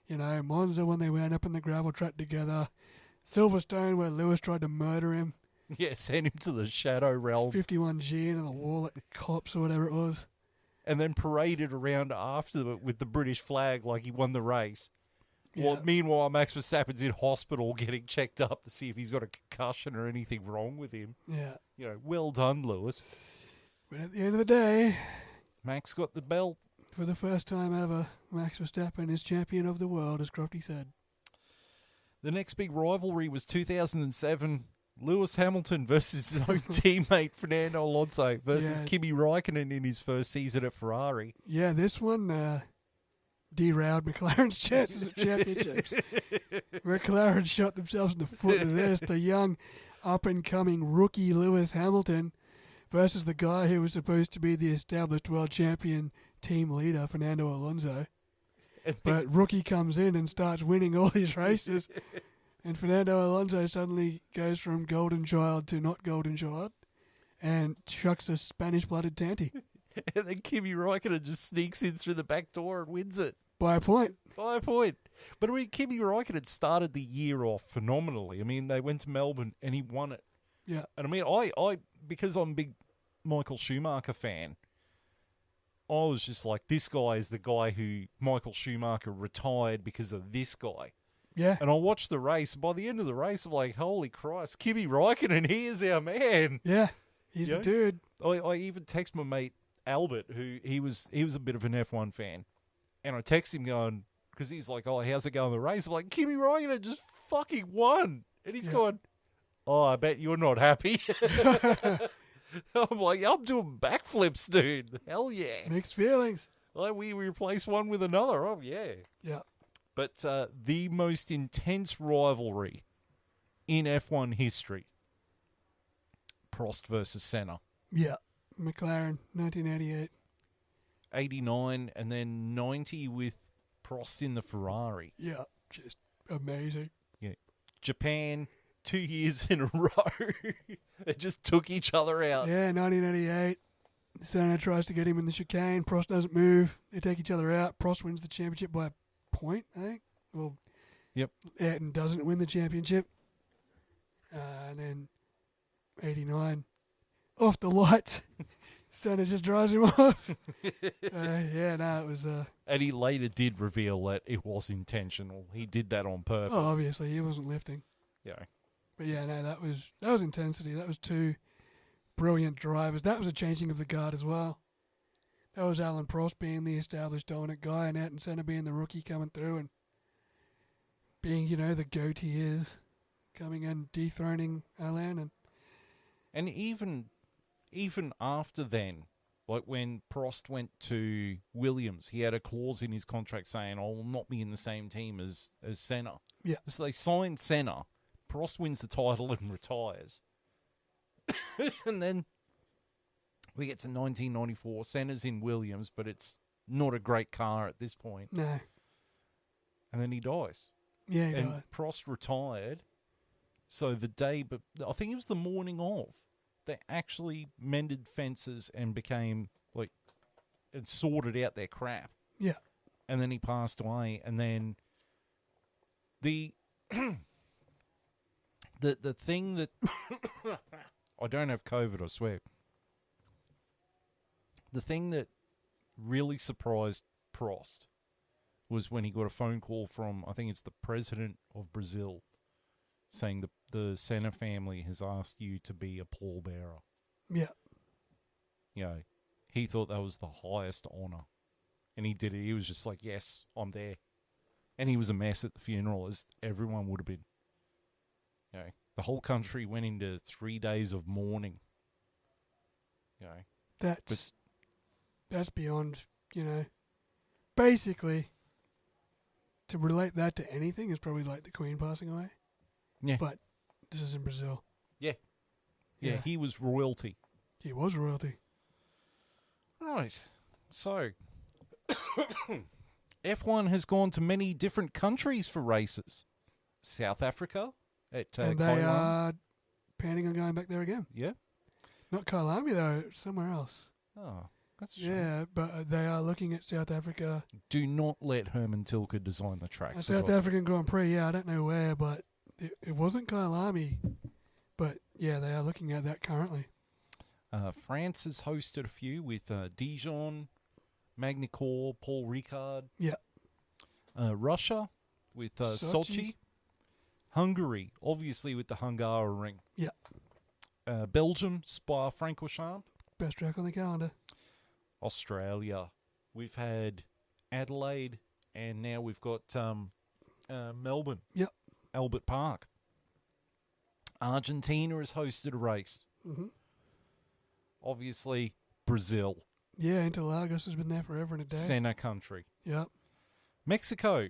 Monza when they wound up in the gravel track together. Silverstone where Lewis tried to murder him. Yeah, send him to the shadow realm. 51G into the wall at the cops or whatever it was. And then paraded around after it with the British flag like he won the race. Yeah. Well, meanwhile, Max Verstappen's in hospital getting checked up to see if he's got a concussion or anything wrong with him. Yeah. You know, well done, Lewis. But at the end of the day, Max got the belt. for the first time ever, Max Verstappen is champion of the world, as Crofty said. The next big rivalry was 2007. Lewis Hamilton versus his own teammate Fernando Alonso versus Kimi Raikkonen in his first season at Ferrari. Yeah, this one derailed McLaren's chances of championships. McLaren shot themselves in the foot with this. The young, up-and-coming rookie Lewis Hamilton versus the guy who was supposed to be the established world champion team leader, Fernando Alonso. But rookie comes in and starts winning all these races. And Fernando Alonso suddenly goes from golden child to not golden child and chucks a Spanish-blooded tanty. And then Kimi Raikkonen just sneaks in through the back door and wins it. By a point. By a point. But I mean, Kimi Raikkonen started the year off phenomenally. I mean, they went to Melbourne and he won it. Yeah. And I mean, I because I'm a big Michael Schumacher fan, I was just like, this guy is the guy who Michael Schumacher retired because of this guy. Yeah. And I watched the race. By the end of the race, I'm like, holy Christ, Kimi Raikkonen, he is our man. Yeah. He's the dude. I even text my mate Albert, who he was a bit of an F1 fan. And I text him going, because he's like, oh, how's it going in the race? I'm like, Kimi Raikkonen just fucking won. And he's going, oh, I bet you're not happy. I'm like, I'm doing backflips, dude. Hell yeah. Mixed feelings. Like we replace one with another. Oh, yeah. Yeah. But the most intense rivalry in F1 history, Prost versus Senna. Yeah. McLaren, 1988. 89 and then 90 with Prost in the Ferrari. Yeah. Just amazing. Yeah. Japan, 2 years in a row. They just took each other out. Yeah, 1988. Senna tries to get him in the chicane. Prost doesn't move. They take each other out. Prost wins the championship by a point, I think. Well, yep. Ayrton doesn't win the championship. And then 89. Off the lights. Senna just drives him off. It was... And he later did reveal that it was intentional. He did that on purpose. Oh, obviously, he wasn't lifting. Yeah. But yeah, no, that was intensity. That was two brilliant drivers. That was a changing of the guard as well. That was Alan Prost being the established dominant guy and Ayrton Senna being the rookie coming through and being, the goat he is, coming and dethroning Alan. And even after then, like when Prost went to Williams, he had a clause in his contract saying, I will not be in the same team as Senna. Yeah. So they signed Senna. Prost wins the title and retires. And then we get to 1994. Senna's in Williams, but it's not a great car at this point. No. And then he dies. Yeah, he and died. Prost retired. So the day, but I think it was the morning of, they actually mended fences and became and sorted out their crap. Yeah. And then he passed away. And then the thing that I don't have COVID, I swear. The thing that really surprised Prost was when he got a phone call from, I think it's the president of Brazil, saying the Senna family has asked you to be a pallbearer. Yeah. He thought that was the highest honor. And he did it. He was just like, yes, I'm there. And he was a mess at the funeral, as everyone would have been. The whole country went into 3 days of mourning. That's beyond, basically, to relate that to anything is probably like the Queen passing away. Yeah. But this is in Brazil. Yeah, he was royalty. He was royalty. Right. So, F1 has gone to many different countries for races. South Africa at and they are planning on going back there again. Yeah. Not Kyalami, though. Somewhere else. Oh, that's true. Yeah, but they are looking at South Africa. Do not let Herman Tilke design the track. A South African Grand Prix, I don't know where, but it wasn't Kyalami. But Yeah, they are looking at that currently. France has hosted a few with Dijon, Magny-Cours, Paul Ricard. Yeah. Russia with Sochi. Hungary, obviously with the Hungaroring. Yeah. Belgium, Spa-Francorchamps. Best track on the calendar. Australia, we've had Adelaide, and now we've got Melbourne. Yep. Albert Park. Argentina has hosted a race. Mm-hmm. Obviously, Brazil. Yeah, Interlagos has been there forever and a day. Senna country. Yep. Mexico.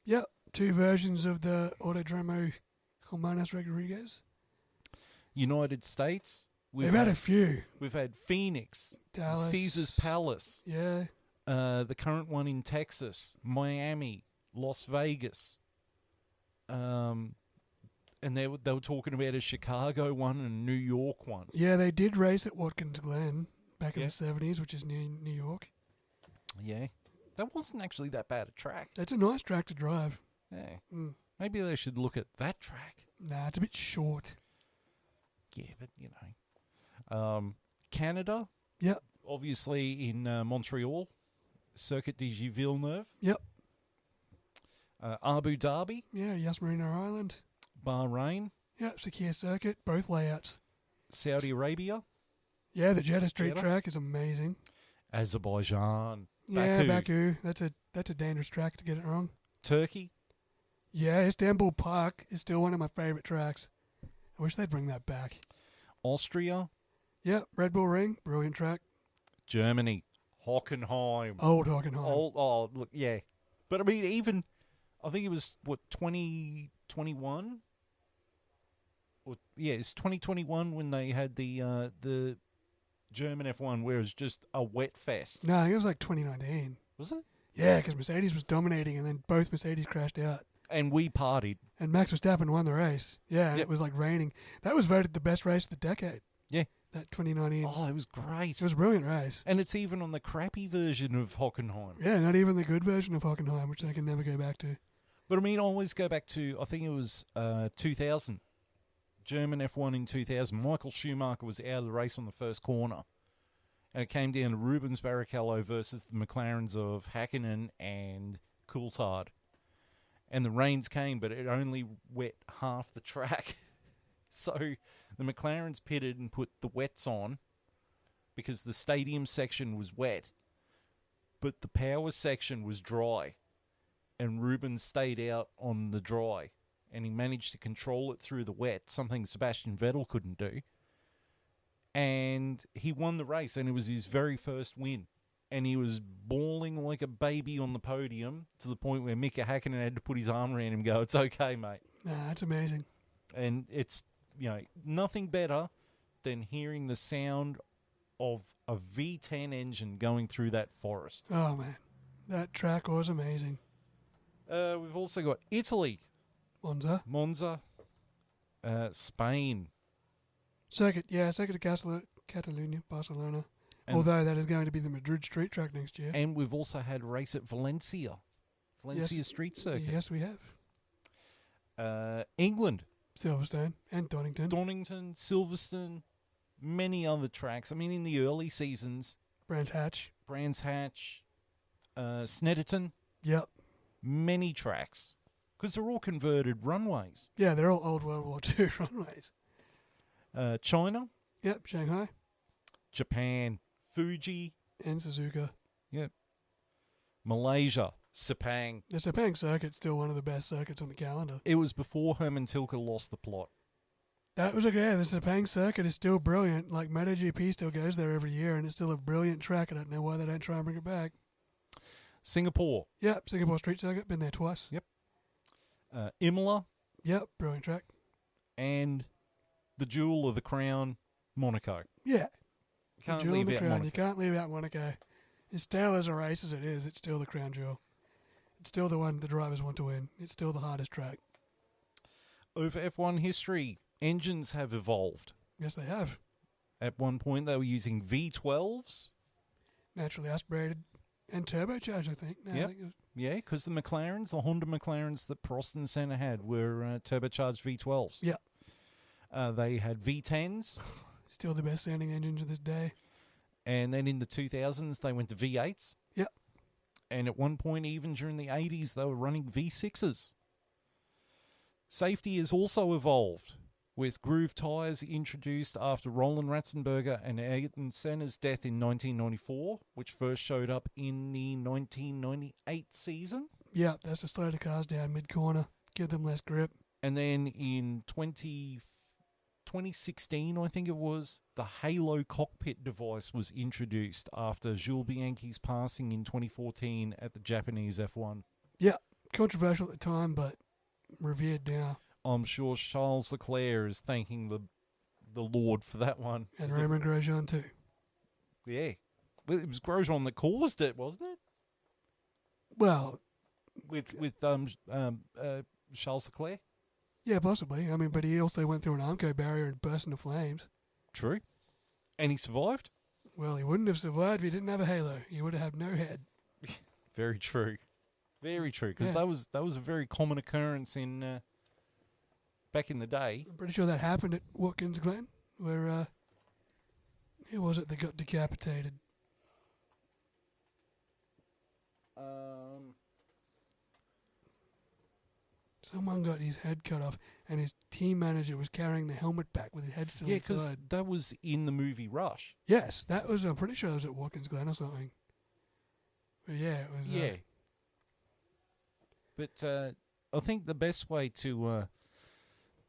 Yep. 2 versions of the Autodromo Hermanos Rodriguez. United States. They've had a few. We've had Phoenix. Dallas. Caesar's Palace. Yeah. The current one in Texas. Miami. Las Vegas. And they were talking about a Chicago one and a New York one. Yeah, they did race at Watkins Glen back in the 70s, which is near New York. Yeah. That wasn't actually that bad a track. It's a nice track to drive. Yeah. Mm. Maybe they should look at that track. Nah, it's a bit short. Yeah, but, Canada. Yep. Obviously in Montreal. Circuit de Gilles Villeneuve. Yep. Abu Dhabi. Yeah, Yas Marina Island. Bahrain. Yep, Sakir Circuit, both layouts. Saudi Arabia. Yeah, the Jeddah Street track is amazing. Azerbaijan. Yeah, Baku. That's a dangerous track to get it wrong. Turkey. Yeah, Istanbul Park is still one of my favourite tracks. I wish they'd bring that back. Austria. Yep, Red Bull Ring, brilliant track. Germany. Hockenheim. Old Hockenheim. Look, yeah. But I mean, even, I think it was, 2021? It's 2021 when they had the German F1 where it was just a wet fest. No, I think it was like 2019. Was it? Yeah, because Mercedes was dominating and then both Mercedes crashed out. And we partied. And Max Verstappen won the race. Yeah, and it was like raining. That was voted the best race of the decade. Yeah. That 2019. Oh, it was great. It was a brilliant race. And it's even on the crappy version of Hockenheim. Yeah, not even the good version of Hockenheim, which they can never go back to. But I mean, I always go back to, I think it was 2000. German F1 in 2000. Michael Schumacher was out of the race on the first corner. And it came down to Rubens Barrichello versus the McLarens of Hakkinen and Coulthard. And the rains came, but it only wet half the track. So the McLarens pitted and put the wets on because the stadium section was wet, but the power section was dry. And Rubens stayed out on the dry. And he managed to control it through the wet, something Sebastian Vettel couldn't do. And he won the race, and it was his very first win. And he was bawling like a baby on the podium to the point where Mika Hakkinen had to put his arm around him and go, "It's okay, mate." Nah, it's amazing. And it's, nothing better than hearing the sound of a V10 engine going through that forest. Oh, man. That track was amazing. We've also got Italy. Monza. Spain. Circuit of Catalonia, Barcelona. Although that is going to be the Madrid street track next year. And we've also had a race at Valencia. Street Circuit. Yes, we have. England. Silverstone and Donington. Silverstone, many other tracks. I mean, in the early seasons. Brands Hatch. Snetterton. Yep. Many tracks. Because they're all converted runways. Yeah, they're all old World War II runways. China. Yep, Shanghai. Japan. Fuji. And Suzuka. Yep. Malaysia. Sepang. The Sepang circuit's still one of the best circuits on the calendar. It was before Herman Tilke lost the plot. The Sepang circuit is still brilliant. Like MotoGP still goes there every year, and it's still a brilliant track. I don't know why they don't try and bring it back. Singapore. Yep, Singapore Street Circuit. Been there twice. Yep. Imola. Yep, brilliant track. And the jewel of the crown, Monaco. Yeah. Can't the jewel leave of the out crown. Monaco. You can't leave out Monaco. As stale as a race as it is, it's still the crown jewel. It's still the one the drivers want to win. It's still the hardest track. Over F1 history, engines have evolved. Yes, they have. At one point, they were using V12s. Naturally aspirated and turbocharged, I think. No, yep. I think it was... Yeah, because the McLarens, the Honda McLarens that Prost and Senna had were turbocharged V12s. Yeah. They had V10s, Still the best sounding engine to this day. and then in the 2000s they went to V8s. Yep. And at one point, even during the 80s, they were running V6s. Safety has also evolved, with groove tyres introduced after Roland Ratzenberger and Ayrton Senna's death in 1994, which first showed up in the 1998 season. Yeah, that's to slow the cars down mid-corner, give them less grip. And then in 2016, I think it was, the Halo cockpit device was introduced after Jules Bianchi's passing in 2014 at the Japanese F1. Yeah, controversial at the time, but revered now. I'm sure Charles Leclerc is thanking the Lord for that one. And Romain Grosjean too. Yeah. Well, it was Grosjean that caused it, wasn't it? Well, With Charles Leclerc? yeah, possibly. I mean, but he also went through an Armco barrier and burst into flames. True. And he survived? Well, he wouldn't have survived if he didn't have a halo. He would have had no head. Very true. Very true. Because Yeah. that was a very common occurrence in back in the day. I'm pretty sure that happened at Watkins Glen, where, who was it that got decapitated? Someone got his head cut off, and his team manager was carrying the helmet back with his head still Yeah, because inside. that was in the movie Rush. Yes, that was, I'm pretty sure it was at Watkins Glen or something. But yeah, it was... Yeah. But I think the best way to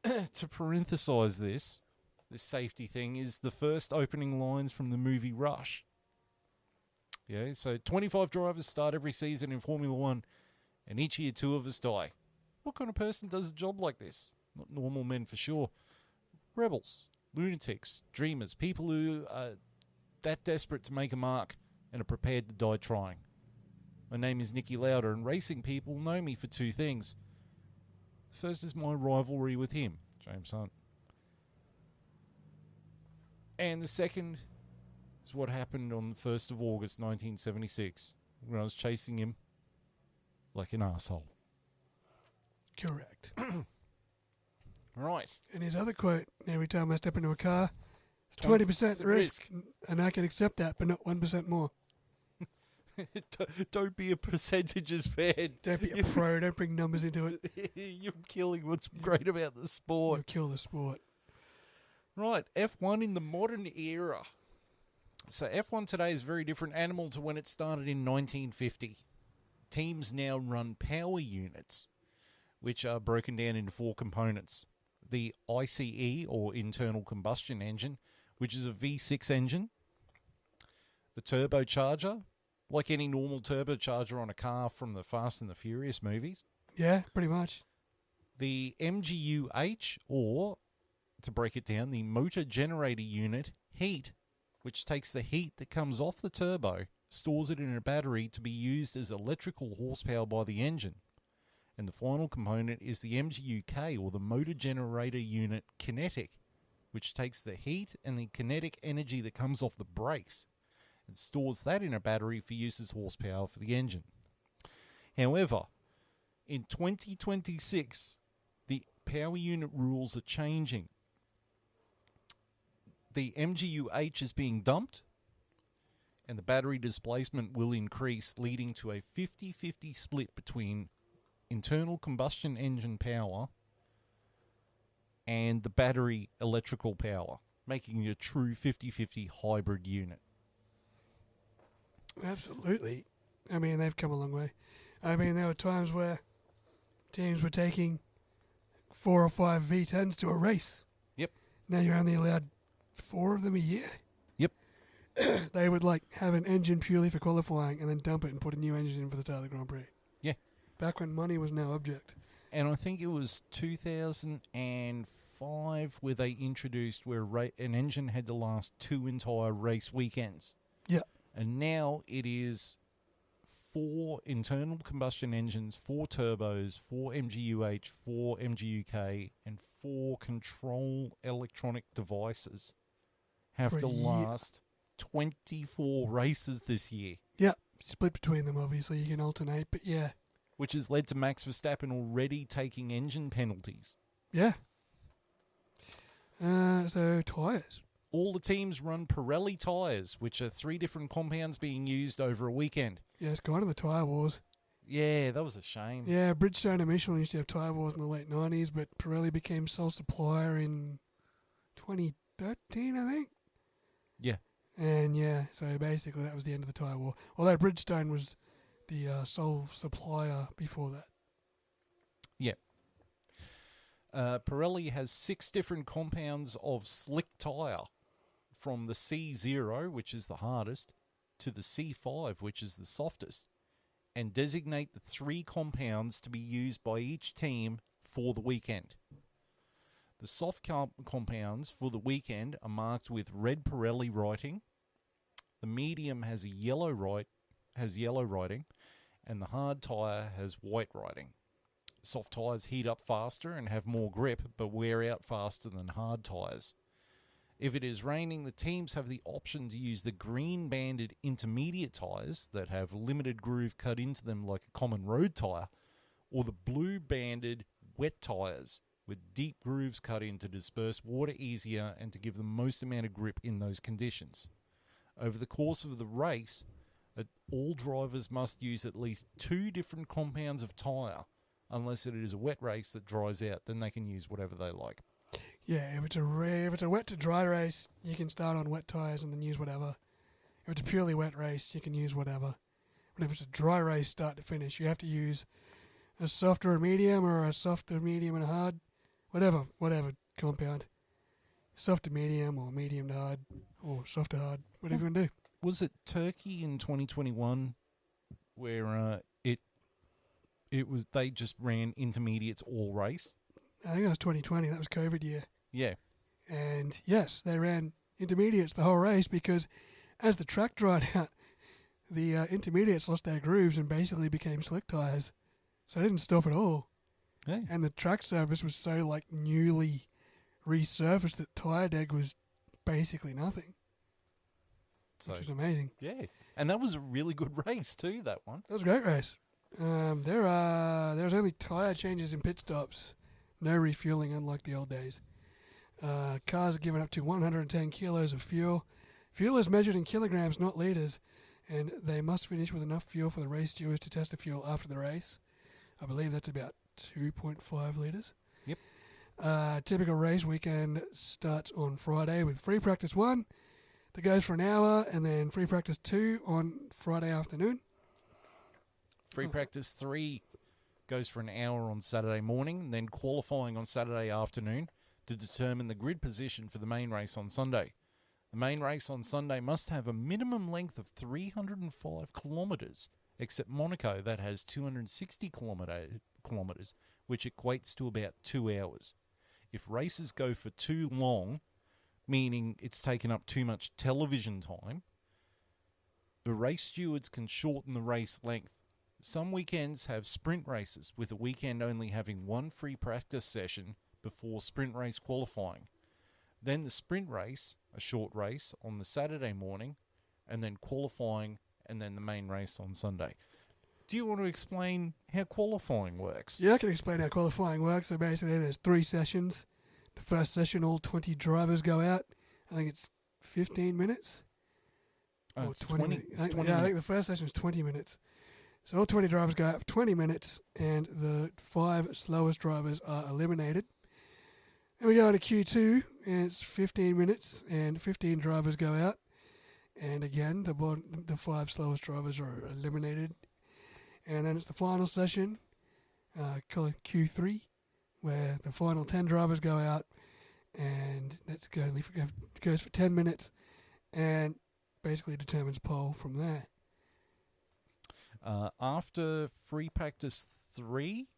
to parenthesize this safety thing is the first opening lines from the movie Rush. Yeah, so 25 drivers start every season in Formula One, and each year 2 of us die. What kind of person does a job like this? Not normal men for sure. Rebels, lunatics, dreamers, people who are that desperate to make a mark and are prepared to die trying. My name is Nicky Lauder, and racing people know me for 2 things. The first is my rivalry with him, James Hunt. And the second is what happened on the 1st of August 1976, when I was chasing him like an asshole. Correct. Right. And his other quote, every time I step into a car, it's 20% 20% risk, and I can accept that, but not 1% more. Don't be a percentages fan. Don't be a pro, don't bring numbers into it. You're killing what's great about the sport. You'll kill the sport. Right, F1 in the modern era. So F1 today is a very different animal to when it started in 1950. Teams now run power units, which are broken down into 4 components. The ICE, or internal combustion engine, which is a V6 engine. The turbocharger, like any normal turbocharger on a car from the Fast and the Furious movies. Yeah, pretty much. The MGU-H, or, to break it down, the motor generator unit heat, which takes the heat that comes off the turbo, stores it in a battery to be used as electrical horsepower by the engine. And the final component is the MGU-K, or the motor generator unit kinetic, which takes the heat and the kinetic energy that comes off the brakes and stores that in a battery for use as horsepower for the engine. However, in 2026, the power unit rules are changing. The MGU-H is being dumped, and the battery displacement will increase, leading to a 50-50 split between internal combustion engine power and the battery electrical power, making it a true 50-50 hybrid unit. Absolutely. I mean, they've come a long way. I mean, there were times where teams were taking 4 or 5 V10s to a race. Yep. Now you're only allowed 4 of them a year. Yep. They would, like, have an engine purely for qualifying and then dump it and put a new engine in for the start of the Grand Prix. Yeah. Back when money was no object. And I think it was 2005 where they introduced where an engine had to last 2 entire race weekends. Yeah. And now it is 4 internal combustion engines, 4 turbos, 4 MGU-H, 4 MGU-K, and 4 control electronic devices have For to a year. last 24 races this year. Yeah. Split between them, obviously. You can alternate, but yeah. Which has led to Max Verstappen already taking engine penalties. Yeah. So tyres. All the teams run Pirelli tyres, which are 3 different compounds being used over a weekend. Yeah, it's kind of the tyre wars. Yeah, that was a shame. Yeah, Bridgestone and Michelin used to have tyre wars in the late 90s, but Pirelli became sole supplier in 2013, I think. Yeah. And yeah, so basically that was the end of the tyre war. Although Bridgestone was the sole supplier before that. Yeah. Pirelli has 6 different compounds of slick tyre, from the C0, which is the hardest, to the C5, which is the softest, and designate the 3 compounds to be used by each team for the weekend. The soft compounds for the weekend are marked with red Pirelli writing. The medium has yellow writing, and the hard tyre has white writing. Soft tyres heat up faster and have more grip, but wear out faster than hard tyres. If it is raining, the teams have the option to use the green banded intermediate tyres that have limited groove cut into them like a common road tyre, or the blue banded wet tyres with deep grooves cut in to disperse water easier and to give the most amount of grip in those conditions. Over the course of the race, all drivers must use at least 2 different compounds of tyre, unless it is a wet race that dries out. Then they can use whatever they like. Yeah, if it's a wet to dry race, you can start on wet tyres and then use whatever. If it's a purely wet race, you can use whatever. But if it's a dry race start to finish, you have to use a softer or medium, or a softer, medium and a hard, whatever compound. Soft to medium, or medium to hard, or soft to hard, whatever you want to do. Was it Turkey in 2021 where they just ran intermediates all race? I think that was 2020. That was COVID year. Yeah. And yes, they ran intermediates the whole race because as the track dried out, the intermediates lost their grooves and basically became slick tyres. So they didn't stop at all. Hey. And the track surface was so newly resurfaced that tyre deg was basically nothing. Which is amazing. Yeah. And that was a really good race too, that one. That was a great race. There's only tyre changes in pit stops. No refueling, unlike the old days. Cars are given up to 110 kilos of fuel. Fuel is measured in kilograms, not litres, and they must finish with enough fuel for the race stewards to test the fuel after the race. I believe that's about 2.5 litres. Yep. Typical race weekend starts on Friday with free practice 1 that goes for an hour, and then free practice 2 on Friday afternoon. Free practice 3 goes for an hour on Saturday morning, then qualifying on Saturday afternoon to determine the grid position for the main race on Sunday. The main race on Sunday must have a minimum length of 305 kilometres, except Monaco that has 260 kilometres, which equates to about 2 hours. If races go for too long, meaning it's taken up too much television time, the race stewards can shorten the race length. Some weekends have sprint races, with a weekend only having 1 free practice session before sprint race qualifying. Then the sprint race, a short race, on the Saturday morning, and then qualifying, and then the main race on Sunday. Do you want to explain how qualifying works? Yeah, I can explain how qualifying works. So basically there's 3 sessions. The first session, all 20 drivers go out. I think it's 15 minutes. Or it's 20 minutes. I think the first session is 20 minutes. So all 20 drivers go out for 20 minutes, and the 5 slowest drivers are eliminated. And we go into Q2, and it's 15 minutes, and 15 drivers go out. And again, the 5 slowest drivers are eliminated. And then it's the final session, called Q3, where the final 10 drivers go out, and that goes for 10 minutes, and basically determines pole from there. After free practice 3,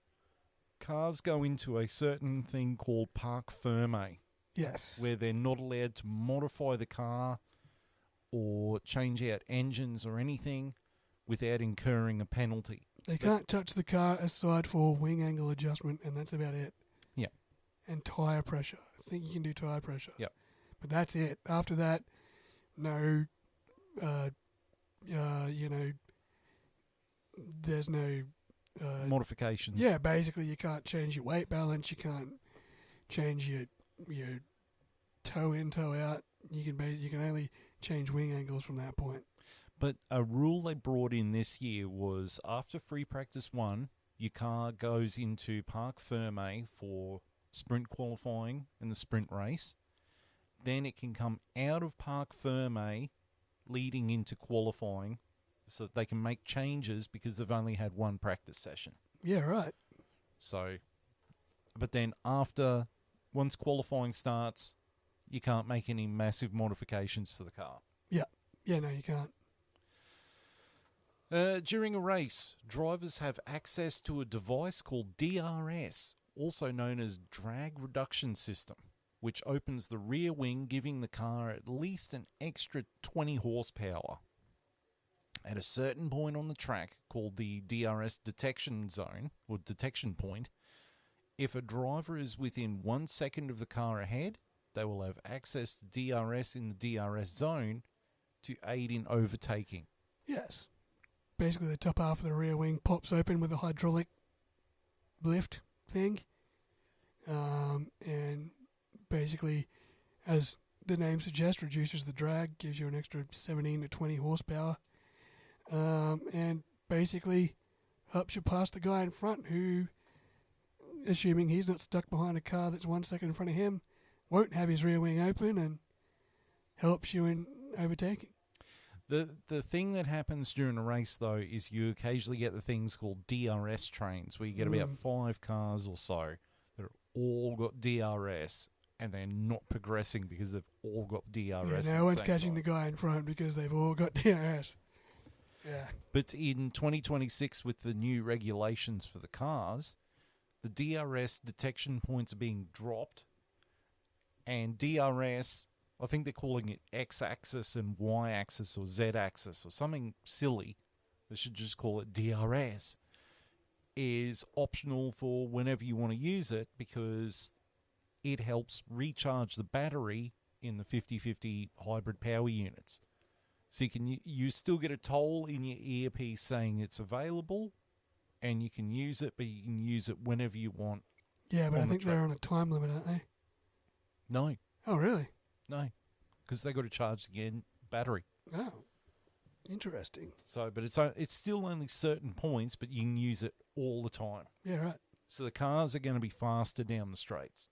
cars go into a certain thing called parc ferme. Yes. Where they're not allowed to modify the car or change out engines or anything without incurring a penalty. They can't touch the car aside for wing angle adjustment, and that's about it. Yeah. And tyre pressure. I think you can do tyre pressure. Yep. But that's it. After that, no, there's no modifications. Yeah, basically you can't change your weight balance, you can't change your toe in, toe out. You can only change wing angles from that point. But a rule they brought in this year was after free practice 1, your car goes into Parc Ferme for sprint qualifying and the sprint race. Then it can come out of Parc Ferme leading into qualifying so that they can make changes because they've only had one practice session. Yeah, right. So, but then once qualifying starts, you can't make any massive modifications to the car. Yeah. Yeah, no, you can't. During a race, drivers have access to a device called DRS, also known as Drag Reduction System, which opens the rear wing, giving the car at least an extra 20 horsepower. At a certain point on the track, called the DRS detection zone, or detection point, if a driver is within 1 second of the car ahead, they will have access to DRS in the DRS zone to aid in overtaking. Yes. Basically, the top half of the rear wing pops open with a hydraulic lift thing. And basically, as the name suggests, reduces the drag, gives you an extra 17 to 20 horsepower. And basically helps you pass the guy in front who, assuming he's not stuck behind a car that's 1 second in front of him, won't have his rear wing open and helps you in overtaking. The thing that happens during a race, though, is you occasionally get the things called DRS trains, where you get about 5 cars or so that are all got DRS, and they're not progressing because they've all got DRS. Yeah, no one's catching the guy in front because they've all got DRS. Yeah. But in 2026, with the new regulations for the cars, the DRS detection points are being dropped, and DRS, I think they're calling it X-axis and Y-axis or Z-axis or something silly. They should just call it DRS. Is optional for whenever you want to use it because it helps recharge the battery in the 50/50 hybrid power units. So you still get a toll in your earpiece saying it's available, and you can use it, but you can use it whenever you want. Yeah, but I think they're on a time limit, aren't they? No. Oh, really? No, because they got to charge the battery. Oh, interesting. So, but it's still only certain points, but you can use it all the time. Yeah, right. So the cars are going to be faster down the straights.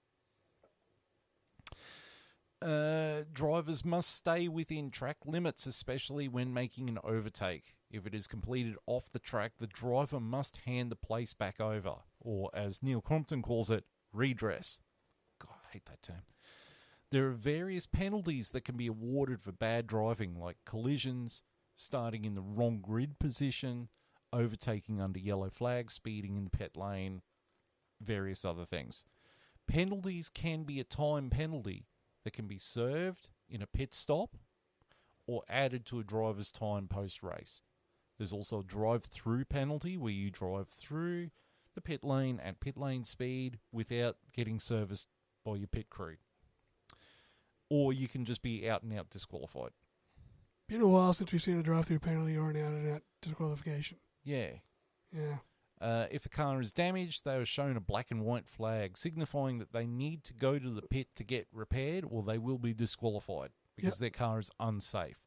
Drivers must stay within track limits, especially when making an overtake. If it is completed off the track, the driver must hand the place back over, or as Neil Crompton calls it, redress. God, I hate that term. There are various penalties that can be awarded for bad driving, like collisions, starting in the wrong grid position, overtaking under yellow flag, speeding in the pit lane, various other things. Penalties can be a time penalty that can be served in a pit stop or added to a driver's time post-race. There's also a drive-through penalty where you drive through the pit lane at pit lane speed without getting serviced by your pit crew. Or you can just be out and out disqualified. Been a while since we've seen a drive-through penalty or an out-and-out disqualification. Yeah. Yeah. If a car is damaged, they are shown a black and white flag, signifying that they need to go to the pit to get repaired or they will be disqualified because their car is unsafe.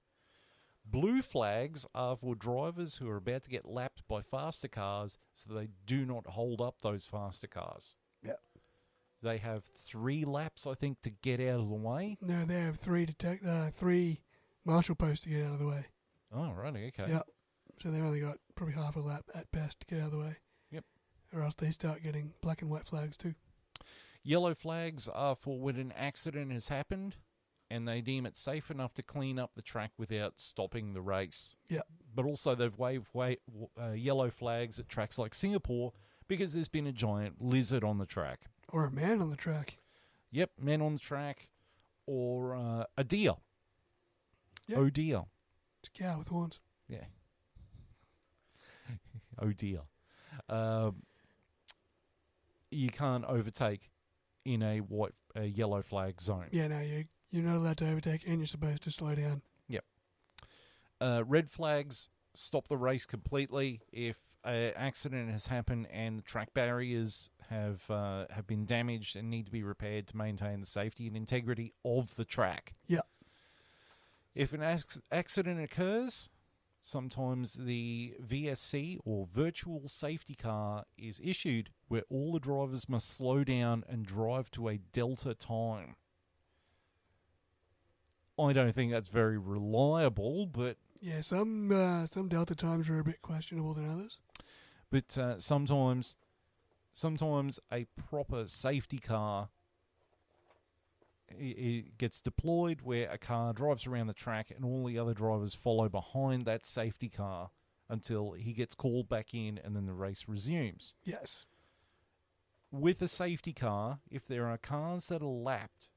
Blue flags are for drivers who are about to get lapped by faster cars so they do not hold up those faster cars. Yeah. They have 3 laps, I think, to get out of the way. No, they have 3 marshal posts to get out of the way. Oh, right, okay. Yeah. So they've only got probably half a lap at best to get out of the way. Yep. Or else they start getting black and white flags too. Yellow flags are for when an accident has happened and they deem it safe enough to clean up the track without stopping the race. Yeah. But also they've waved yellow flags at tracks like Singapore because there's been a giant lizard on the track. Or a man on the track. Yep, man on the track. Or a deer. Yep. Oh dear. It's a cow with horns. Yeah. Oh dear. You can't overtake in a yellow flag zone. Yeah, no, you're not allowed to overtake and you're supposed to slow down. Yep. Red flags stop the race completely if an accident has happened and the track barriers have been damaged and need to be repaired to maintain the safety and integrity of the track. Yeah. If an accident occurs, sometimes the VSC or virtual safety car is issued where all the drivers must slow down and drive to a delta time. I don't think that's very reliable, but... Yeah, some delta times are a bit questionable than others. But sometimes a proper safety car it gets deployed where a car drives around the track and all the other drivers follow behind that safety car until he gets called back in and then the race resumes. Yes. With a safety car, if there are cars that are lapped,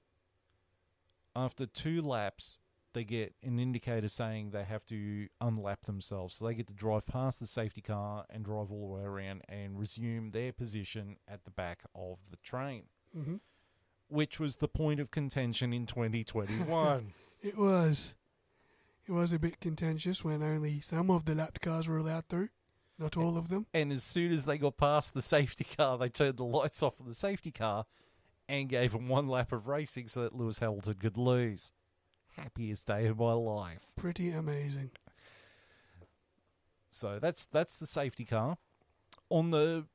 after 2 laps, they get an indicator saying they have to unlap themselves. So they get to drive past the safety car and drive all the way around and resume their position at the back of the train. Mm-hmm. Which was the point of contention in 2021. It was a bit contentious when only some of the lapped cars were allowed through, not all of them. And as soon as they got past the safety car, they turned the lights off of the safety car and gave them 1 lap of racing so that Lewis Hamilton could lose. Happiest day of my life. Pretty amazing. So that's the safety car. On the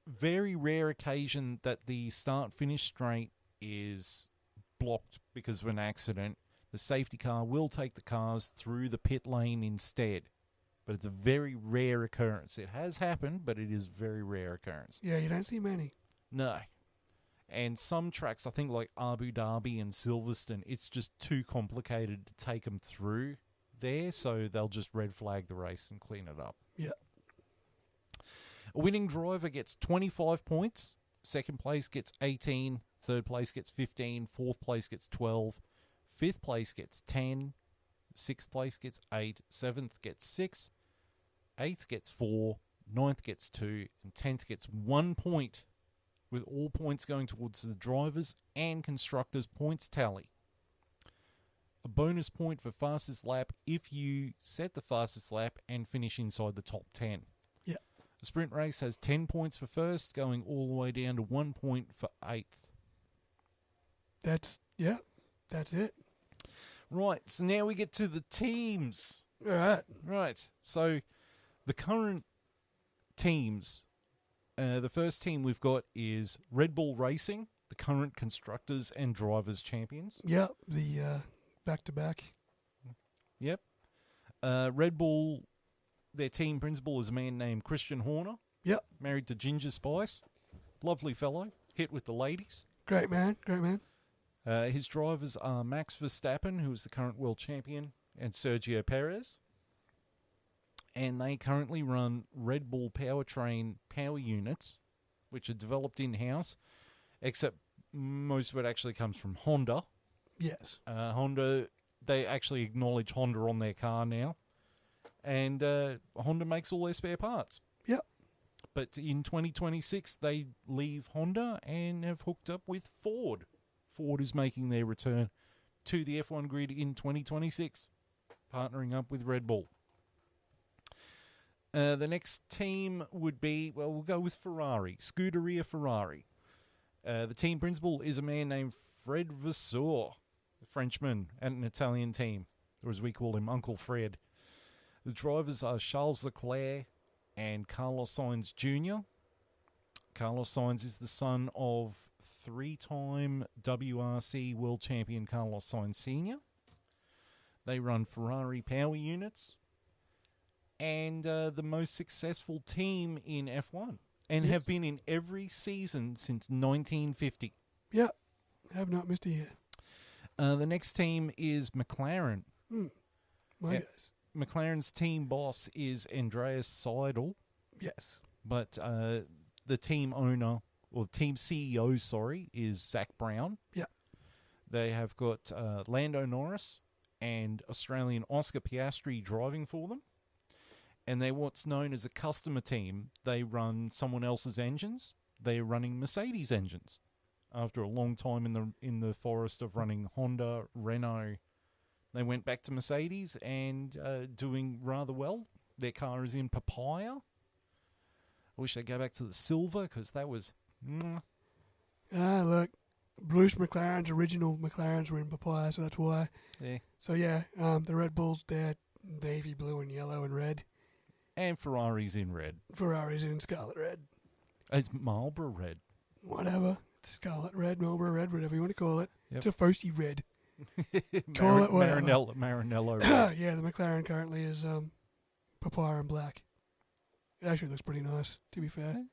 very rare occasion that the start-finish straight is blocked because of an accident, the safety car will take the cars through the pit lane instead. But it's a very rare occurrence. It has happened, but it is a very rare occurrence. Yeah, you don't see many. No. And some tracks, I think like Abu Dhabi and Silverstone, it's just too complicated to take them through there, so they'll just red flag the race and clean it up. Yeah. A winning driver gets 25 points, second place gets 18, third place gets 15, fourth place gets 12, fifth place gets 10, sixth place gets 8, seventh gets 6, eighth gets 4, ninth gets 2, and 10th gets 1 point, with all points going towards the drivers' and constructors' points tally. A bonus point for fastest lap if you set the fastest lap and finish inside the top 10. Yeah. The sprint race has 10 points for first, going all the way down to 1 point for 8th. That's it. Right, so now we get to the teams. All right. Right, so the current teams, the first team we've got is Red Bull Racing, the current constructors and drivers champions. Yeah, the back-to-back. Yep. Red Bull, their team principal is a man named Christian Horner. Yep. Married to Ginger Spice. Lovely fellow. Hit with the ladies. Great man. His drivers are Max Verstappen, who is the current world champion, and Sergio Perez. And they currently run Red Bull powertrain power units, which are developed in-house, except most of it actually comes from Honda. Yes. Honda, they actually acknowledge Honda on their car now. And Honda makes all their spare parts. Yep. But in 2026, they leave Honda and have hooked up with Ford. Ford is making their return to the F1 grid in 2026, partnering up with Red Bull. The next team would be, well, we'll go with Ferrari, Scuderia Ferrari. The team principal is a man named Fred Vasseur, a Frenchman at an Italian team, or as we call him, Uncle Fred. The drivers are Charles Leclerc and Carlos Sainz Jr. Carlos Sainz is the son of 3-time WRC world champion Carlos Sainz Sr. They run Ferrari power units and the most successful team in F1 and have been in every season since 1950. Yep. Have not missed a year. The next team is McLaren. My guys. McLaren's team boss is Andreas Seidel. Yes. But the team owner, or team CEO, sorry, is Zach Brown. Yeah. They have got Lando Norris and Australian Oscar Piastri driving for them. And they're what's known as a customer team. They run someone else's engines. They're running Mercedes engines. After a long time in the forest of running Honda, Renault, they went back to Mercedes and doing rather well. Their car is in Papaya. I wish they'd go back to the silver because that was... Look, Bruce McLaren's original McLarens were in papaya, so that's why. Yeah. So yeah, the Red Bulls, they're navy blue and yellow and red. And Ferrari's in red. Ferrari's in scarlet red. It's Marlboro red. Whatever. It's scarlet red, Marlboro red, whatever you want to call it. Yep. Tifosi red. Call it whatever. Maranello red. Yeah, the McLaren currently is papaya and black. It actually looks pretty nice, to be fair.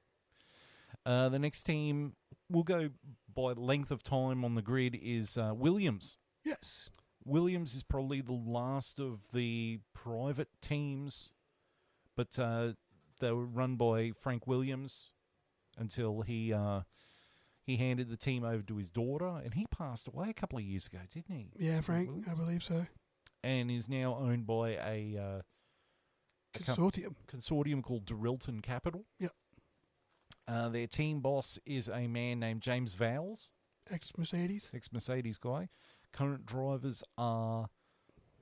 The next team, we'll go by length of time on the grid, is Williams. Yes. Williams is probably the last of the private teams, but they were run by Frank Williams until he handed the team over to his daughter, and he passed away a couple of years ago, didn't he? Yeah, Frank, I believe so. And is now owned by a consortium called Dorilton Capital. Yep. Their team boss is a man named James Vowles. Ex-Mercedes guy. Current drivers are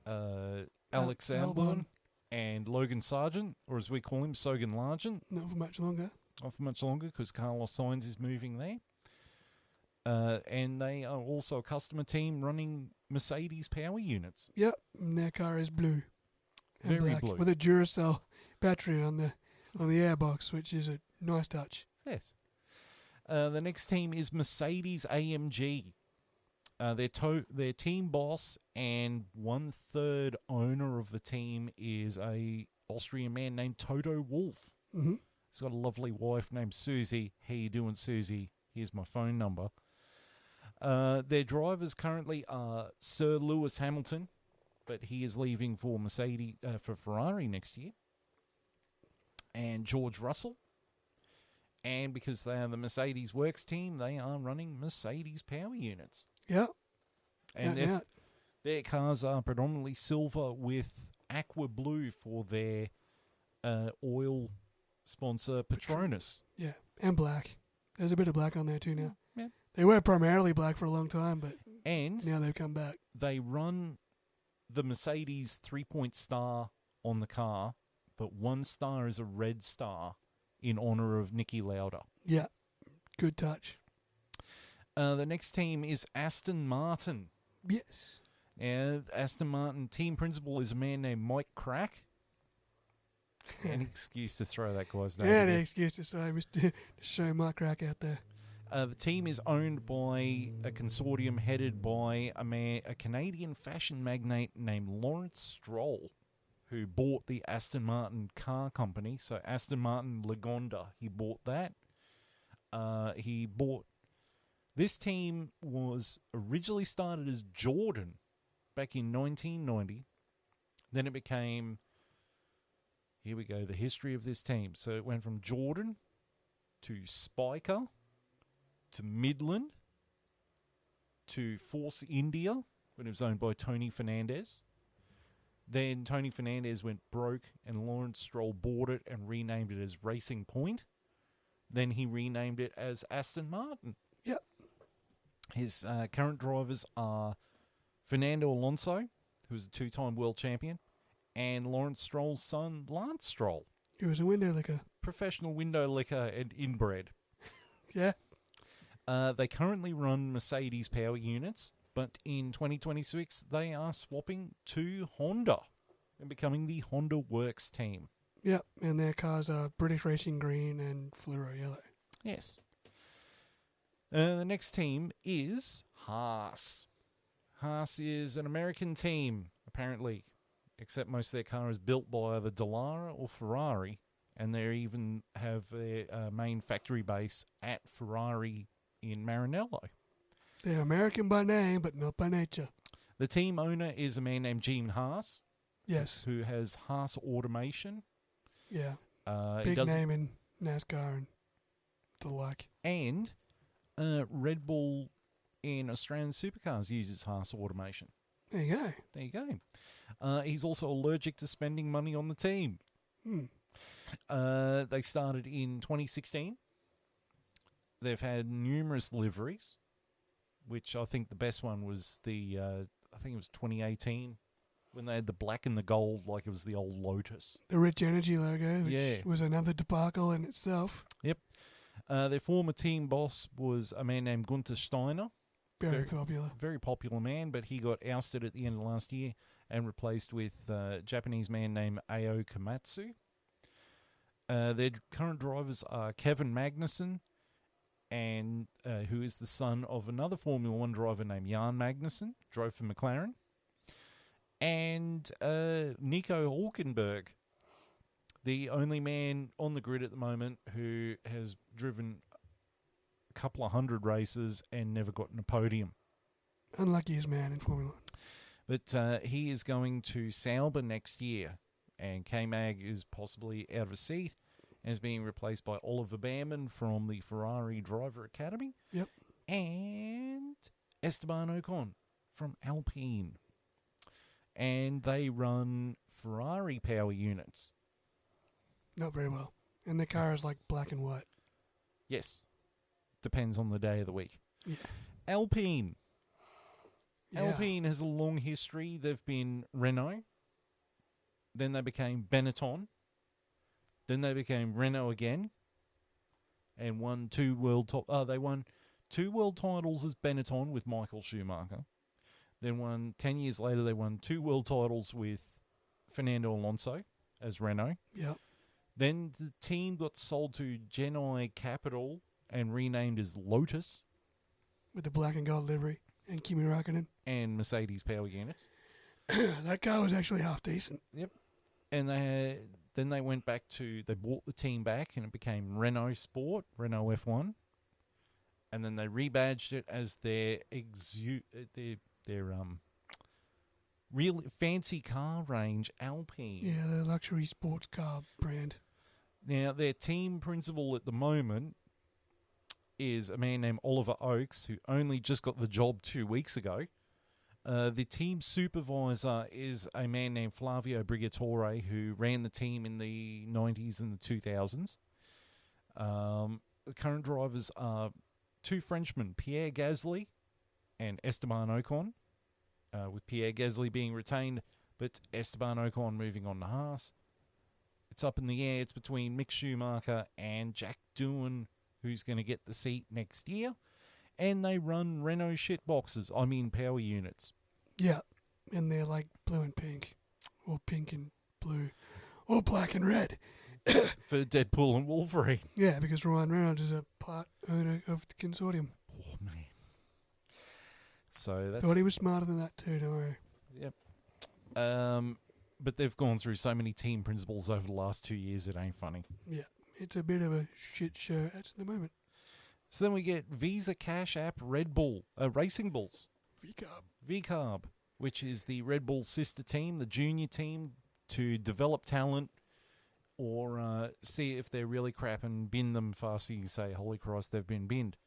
Alex Albon and Logan Sargent, or as we call him, Sogan Largent. Not for much longer. Not for much longer because Carlos Sainz is moving there. And they are also a customer team running Mercedes power units. Yep, and their car is blue. And Very black, blue. with a Duracell battery on the airbox, which is a nice touch. Yes. The next team is Mercedes AMG. Their team boss and 1/3 owner of the team is a Austrian man named Toto Wolff. Mm-hmm. He's got a lovely wife named Susie. How you doing, Susie? Here's my phone number. Their drivers currently are Sir Lewis Hamilton, but he is leaving for Ferrari next year, and George Russell. And because they are the Mercedes Works team, they are running Mercedes power units. Yep. And their cars are predominantly silver with aqua blue for their oil sponsor, Petronas. Yeah, and black. There's a bit of black on there too now. Yeah. They were primarily black for a long time, but and now they've come back. They run the Mercedes 3-point star on the car, but 1 star is a red star in honor of Niki Lauda. Yeah, good touch. The next team is Aston Martin. Yes. And Aston Martin team principal is a man named Mike Crack. Any excuse to throw that guy's name. Yeah, any excuse to say, to show Mike Crack out there. The team is owned by a consortium headed by a Canadian fashion magnate named Lawrence Stroll, who bought the Aston Martin car company. So Aston Martin Lagonda, he bought that. This team was originally started as Jordan back in 1990. Then it became, here we go, the history of this team. So it went from Jordan to Spiker to Midland to Force India when it was owned by Tony Fernandez. Then Tony Fernandez went broke and Lawrence Stroll bought it and renamed it as Racing Point. Then he renamed it as Aston Martin. Yep. His current drivers are Fernando Alonso, who is a 2-time world champion, and Lawrence Stroll's son, Lance Stroll. He was a window licker. Professional window licker and inbred. Yeah. They currently run Mercedes power units, but in 2026 they are swapping to Honda and becoming the Honda Works team. Yep, and their cars are British Racing Green and Fluoro Yellow. Yes. The next team is Haas. Haas is an American team, apparently, except most of their car is built by either Dallara or Ferrari, and they even have their main factory base at Ferrari in Maranello. They're American by name, but not by nature. The team owner is a man named Gene Haas. Yes. Who has Haas Automation. Yeah. Big name in NASCAR and the like. And Red Bull in Australian supercars uses Haas Automation. There you go. There you go. He's also allergic to spending money on the team. They started in 2016. They've had numerous liveries, which I think the best one was I think it was 2018 when they had the black and the gold like it was the old Lotus. The Rich Energy logo, which Yeah. was another debacle in itself. Yep. Their former team boss was a man named Gunther Steiner. Very popular. Very popular man, but he got ousted at the end of last year and replaced with a Japanese man named Ao Komatsu. Their current drivers are Kevin Magnussen, and who is the son of another Formula One driver named Jan Magnussen, drove for McLaren, and Nico Hulkenberg, the only man on the grid at the moment who has driven a couple of hundred races and never gotten a podium. Unluckiest man in Formula 1. But he is going to Sauber next year, and K-Mag is possibly out of a seat and is being replaced by Oliver Behrman from the Ferrari Driver Academy. Yep. And Esteban Ocon from Alpine. And they run Ferrari power units. Not very well. And the car is like black and white. Yes. Depends on the day of the week. Yeah. Alpine. Yeah. Alpine has a long history. They've been Renault. Then they became Benetton. Then they became Renault again. And won they won 2 world titles as Benetton with Michael Schumacher. Then 10 years later, they won 2 world titles with Fernando Alonso as Renault. Yep. Then the team got sold to Genai Capital and renamed as Lotus. With the black and gold livery and Kimi Räikkönen. And Mercedes power units. That car was actually half decent. Yep. And then they went back they bought the team back and it became Renault Sport, Renault F1. And then they rebadged it as their real fancy car range, Alpine. Yeah, the luxury sports car brand. Now, their team principal at the moment is a man named Oliver Oakes, who only just got the job 2 weeks ago. The team supervisor is a man named Flavio Brigatore, who ran the team in the 90s and the 2000s. The current drivers are 2 Frenchmen, Pierre Gasly and Esteban Ocon, with Pierre Gasly being retained, but Esteban Ocon moving on to Haas. It's up in the air. It's between Mick Schumacher and Jack Doohan, who's going to get the seat next year. And they run Renault power units. Yeah, and they're like blue and pink, or pink and blue, or black and red. For Deadpool and Wolverine. Yeah, because Ryan Reynolds is a part owner of the consortium. Oh, man. So that's... Thought he was smarter than that too, don't worry. Yep. But they've gone through so many team principals over the last 2 years, it ain't funny. Yeah, it's a bit of a shit show at the moment. So then we get Visa Cash App Red Bull, Racing Bulls. VCARB, which is the Red Bull sister team, the junior team, to develop talent or see if they're really crap and bin them fast so you say, holy Christ, they've been binned.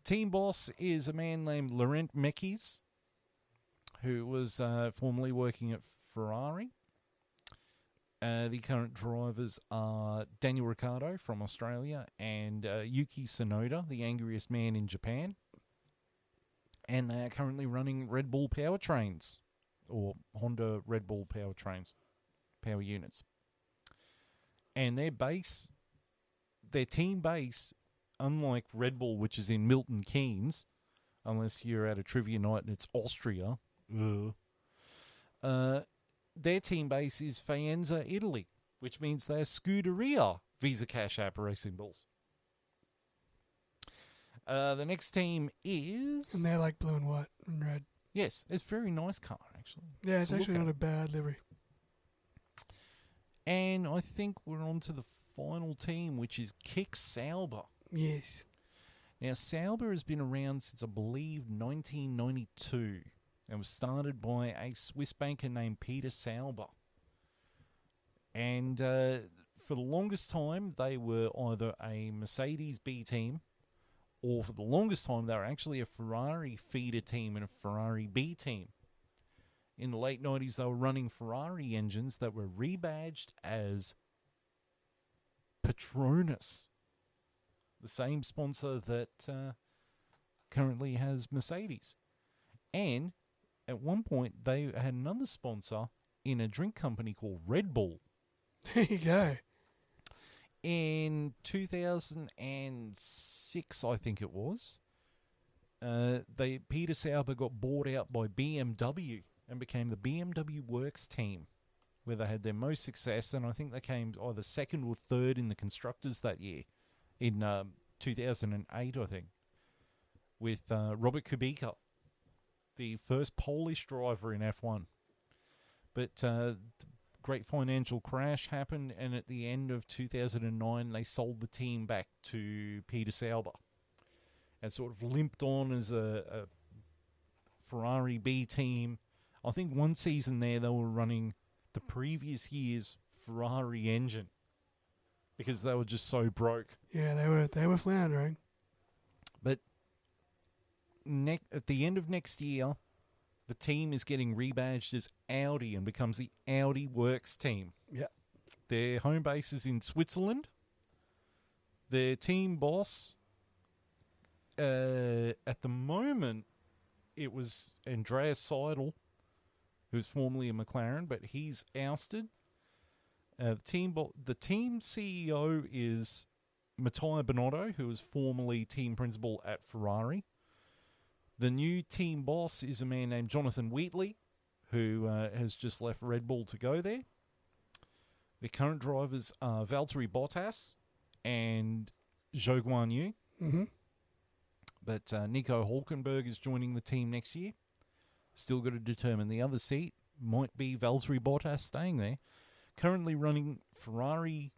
Team boss is a man named Laurent Mekies, who was formerly working at Ferrari. The current drivers are Daniel Ricciardo from Australia and Yuki Tsunoda, the angriest man in Japan. And they are currently running Red Bull powertrains, or Honda Red Bull powertrains, power units. And their team base, unlike Red Bull, which is in Milton Keynes, unless you're at a trivia night and it's Austria, their team base is Faenza, Italy, which means they're Scuderia Visa Cash App Racing Bulls. The next team is... And they're like blue and white and red. Yes, it's a very nice car, actually. Yeah, it's actually not a bad livery. And I think we're on to the final team, which is Kick Sauber. Yes. Now, Sauber has been around since, I believe, 1992. And was started by a Swiss banker named Peter Sauber. And for the longest time, they were either a Mercedes B team, or for the longest time, they were actually a Ferrari feeder team and a Ferrari B team. In the late 90s, they were running Ferrari engines that were rebadged as Petronas, the same sponsor that currently has Mercedes. And at one point, they had another sponsor in a drink company called Red Bull. There you go. In 2006, I think it was, Peter Sauber got bought out by BMW and became the BMW Works team, where they had their most success, and I think they came either second or third in the constructors that year, in 2008, I think, with Robert Kubica, the first Polish driver in F1. But great financial crash happened, and at the end of 2009, they sold the team back to Peter Sauber and sort of limped on as a Ferrari B team. I think one season there they were running the previous year's Ferrari engine because they were just so broke. Yeah, they were floundering. But at the end of next year, the team is getting rebadged as Audi and becomes the Audi Works team. Yeah. Their home base is in Switzerland. Their team boss, at the moment, it was Andreas Seidel, who's formerly a McLaren, but he's ousted. The team CEO is Mattia Binotto, who was formerly team principal at Ferrari. The new team boss is a man named Jonathan Wheatley, who has just left Red Bull to go there. The current drivers are Valtteri Bottas and Zhou Guanyu. Mm-hmm. But Nico Hülkenberg is joining the team next year. Still got to determine the other seat. Might be Valtteri Bottas staying there. Currently running Ferrari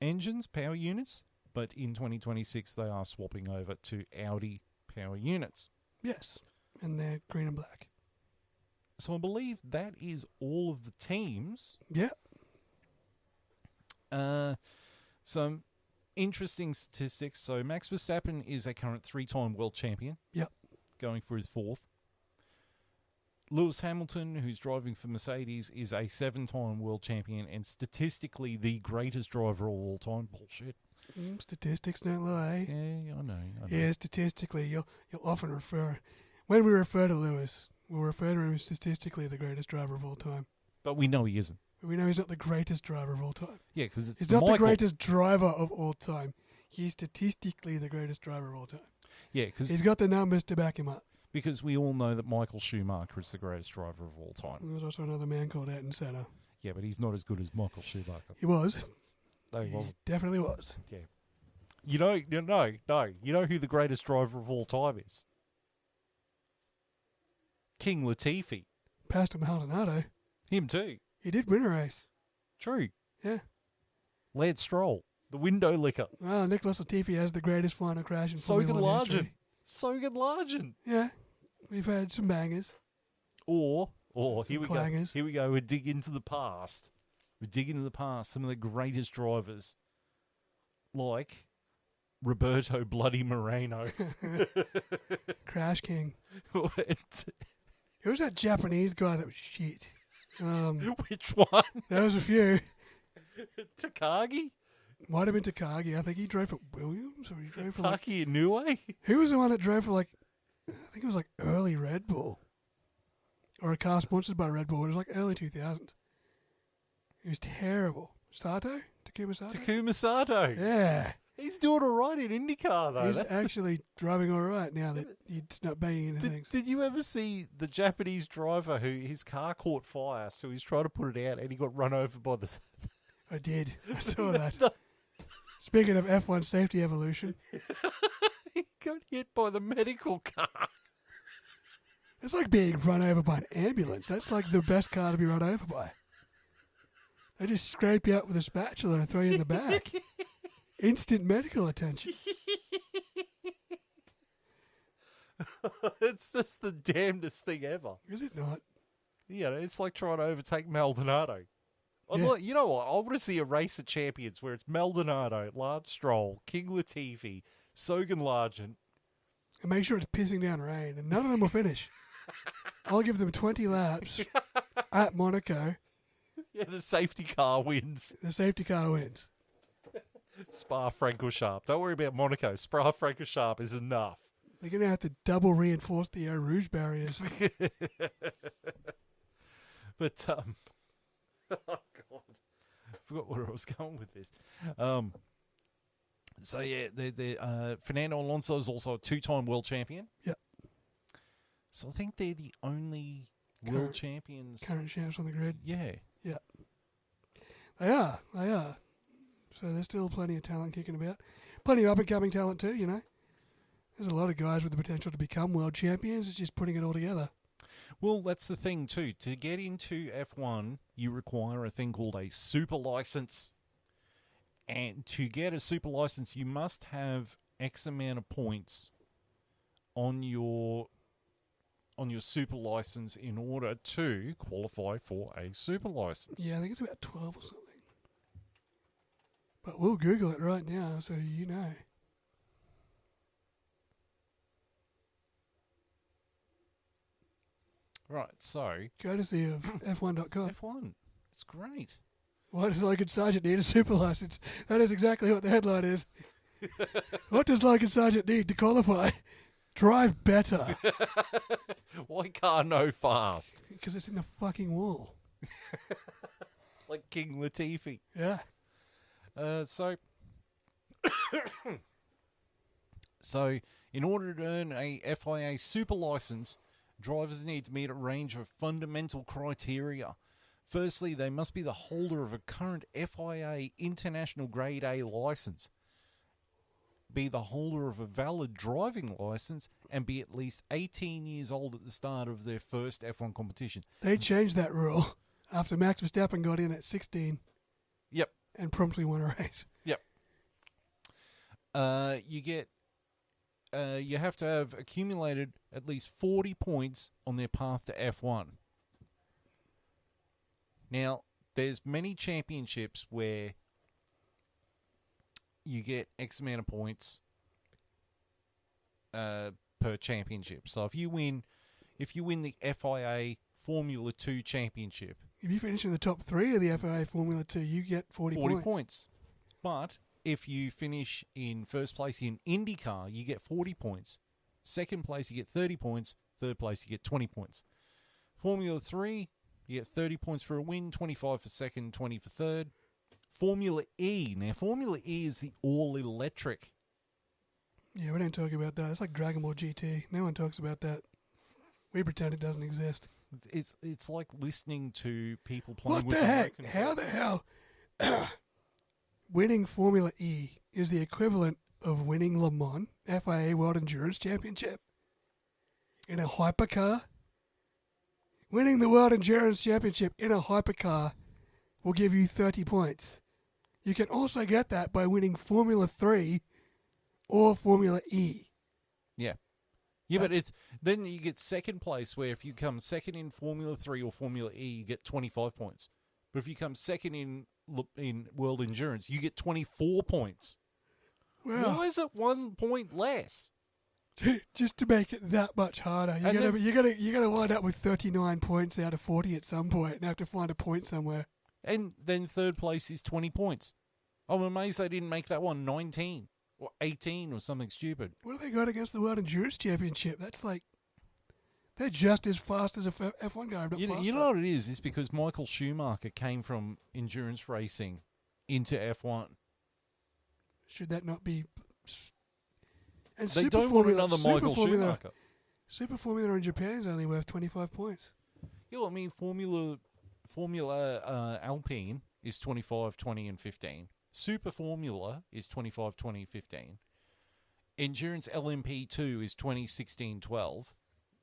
engines, power units, but in 2026 they are swapping over to Audi power units. Yes, and they're green and black. So I believe that is all of the teams. Yeah. Some interesting statistics. So Max Verstappen is a current 3-time world champion. Yep. Going for his 4th. Lewis Hamilton, who's driving for Mercedes, is a 7-time world champion and statistically the greatest driver of all time. Bullshit. Statistics don't lie. Yeah, I know. Yeah, statistically, you'll often refer, when we refer to Lewis, we'll refer to him as statistically the greatest driver of all time. But we know he isn't. We know he's not the greatest driver of all time. Yeah, because it's he's not the greatest driver of all time. He's statistically the greatest driver of all time. Yeah, because he's got the numbers to back him up. Because we all know that Michael Schumacher is the greatest driver of all time. There's also another man called Ayrton Senna. Yeah, but he's not as good as Michael Schumacher. He was. No, he wasn't. Definitely was. Yeah. You know who the greatest driver of all time is? King Latifi. Pastor Maldonado. Him too. He did win a race. True. Yeah. Lance Stroll, the window licker. Well, Nicholas Latifi has the greatest final crash in Formula 1 history. Sogan Largent. Yeah. We've had some bangers. Or some here we clangers. go. Here we go. We dig into the past. We dig into the past. Some of the greatest drivers, like Roberto Bloody Moreno. Crash King. What? Who's that Japanese guy that was shit? Which one? There was a few. Takagi? Might have been Takagi. I think he drove for Williams, or he drove for Taki Inoue? Who was the one that drove for I think it was early Red Bull, or a car sponsored by Red Bull. It was early 2000s. It was terrible. Sato? Takuma Sato? Takuma Sato. Yeah. He's doing all right in IndyCar, though. He's actually driving all right now that he's not banging into things. Did you ever see the Japanese driver who his car caught fire, so he's trying to put it out and he got run over by the... I did. I saw that. Speaking of F1 safety evolution. He got hit by the medical car. It's like being run over by an ambulance. That's like the best car to be run over by. They just scrape you out with a spatula and throw you in the back. Instant medical attention. It's just the damnedest thing ever. Is it not? Yeah, it's like trying to overtake Maldonado. Yeah. You know what? I want to see a race of champions where it's Maldonado, Lance Stroll, King Latifi, Sogan Largent. And make sure it's pissing down rain, and none of them will finish. I'll give them 20 laps at Monaco. Yeah, the safety car wins. The safety car wins. Spa-Francorchamps. Don't worry about Monaco. Spa-Francorchamps is enough. They're going to have to double reinforce the Eau Rouge barriers. But, oh, God. I forgot where I was going with this. So, yeah, Fernando Alonso is also a two-time world champion. Yep. So I think they're the only world champions. Current champs on the grid. Yeah. Yeah. They are. So there's still plenty of talent kicking about. Plenty of up-and-coming talent too, you know. There's a lot of guys with the potential to become world champions. It's just putting it all together. Well, that's the thing too. To get into F1, you require a thing called a super license. And to get a super license, you must have X amount of points on your super license in order to qualify for a super license. Yeah, I think it's about 12 or something. But we'll Google it right now so you know. Right, so... Courtesy of F1.com. F1. It's great. Why does Logan Sargent need a super license? That is exactly what the headline is. What does Logan Sargent need to qualify? Drive better. Why can't no fast? Because it's in the fucking wall. Like King Latifi. Yeah. So, in order to earn a FIA super license, drivers need to meet a range of fundamental criteria. Firstly, they must be the holder of a current FIA International Grade A license, be the holder of a valid driving license, and be at least 18 years old at the start of their first F1 competition. They changed that rule after Max Verstappen got in at 16. Yep. And promptly won a race. Yep. You have to have accumulated at least 40 points on their path to F1. Now, there's many championships where you get X amount of points per championship. So if you win the FIA Formula 2 championship, if you finish in the top 3 of the FIA Formula 2, you get 40 points. But if you finish in first place in IndyCar, you get 40 points. Second place, you get 30 points. Third place, you get 20 points. Formula 3, you get 30 points for a win, 25 for second, 20 for third. Formula E. Now, Formula E is the all-electric. Yeah, we don't talk about that. It's like Dragon Ball GT. No one talks about that. We pretend it doesn't exist. It's like listening to people playing what with the heck? broken How buttons. the hell? Winning Formula E is the equivalent of winning Le Mans FIA World Endurance Championship in a hypercar. Winning the World Endurance Championship in a hypercar will give you 30 points. You can also get that by winning Formula 3 or Formula E. Yeah. Yeah, but it's then you get second place, where if you come second in Formula 3 or Formula E, you get 25 points. But if you come second in World Endurance, you get 24 points. Well, why is it 1 point less? Just to make it that much harder, you're gonna wind up with 39 points out of 40 at some point, and have to find a point somewhere. And then third place is 20 points. I'm amazed they didn't make that one 19 or 18 or something stupid. What have they got against the World Endurance Championship? That's like, they're just as fast as a F1 guy. You know what it is? It's because Michael Schumacher came from endurance racing into F1. Should that not be? And they don't want another Michael Formula, Schumacher. Super Formula in Japan is only worth 25 points. Yeah, well, I mean, Formula Alpine is 25, 20, and 15. Super Formula is 25, 20, 15. Endurance LMP2 is 20, 16, 12.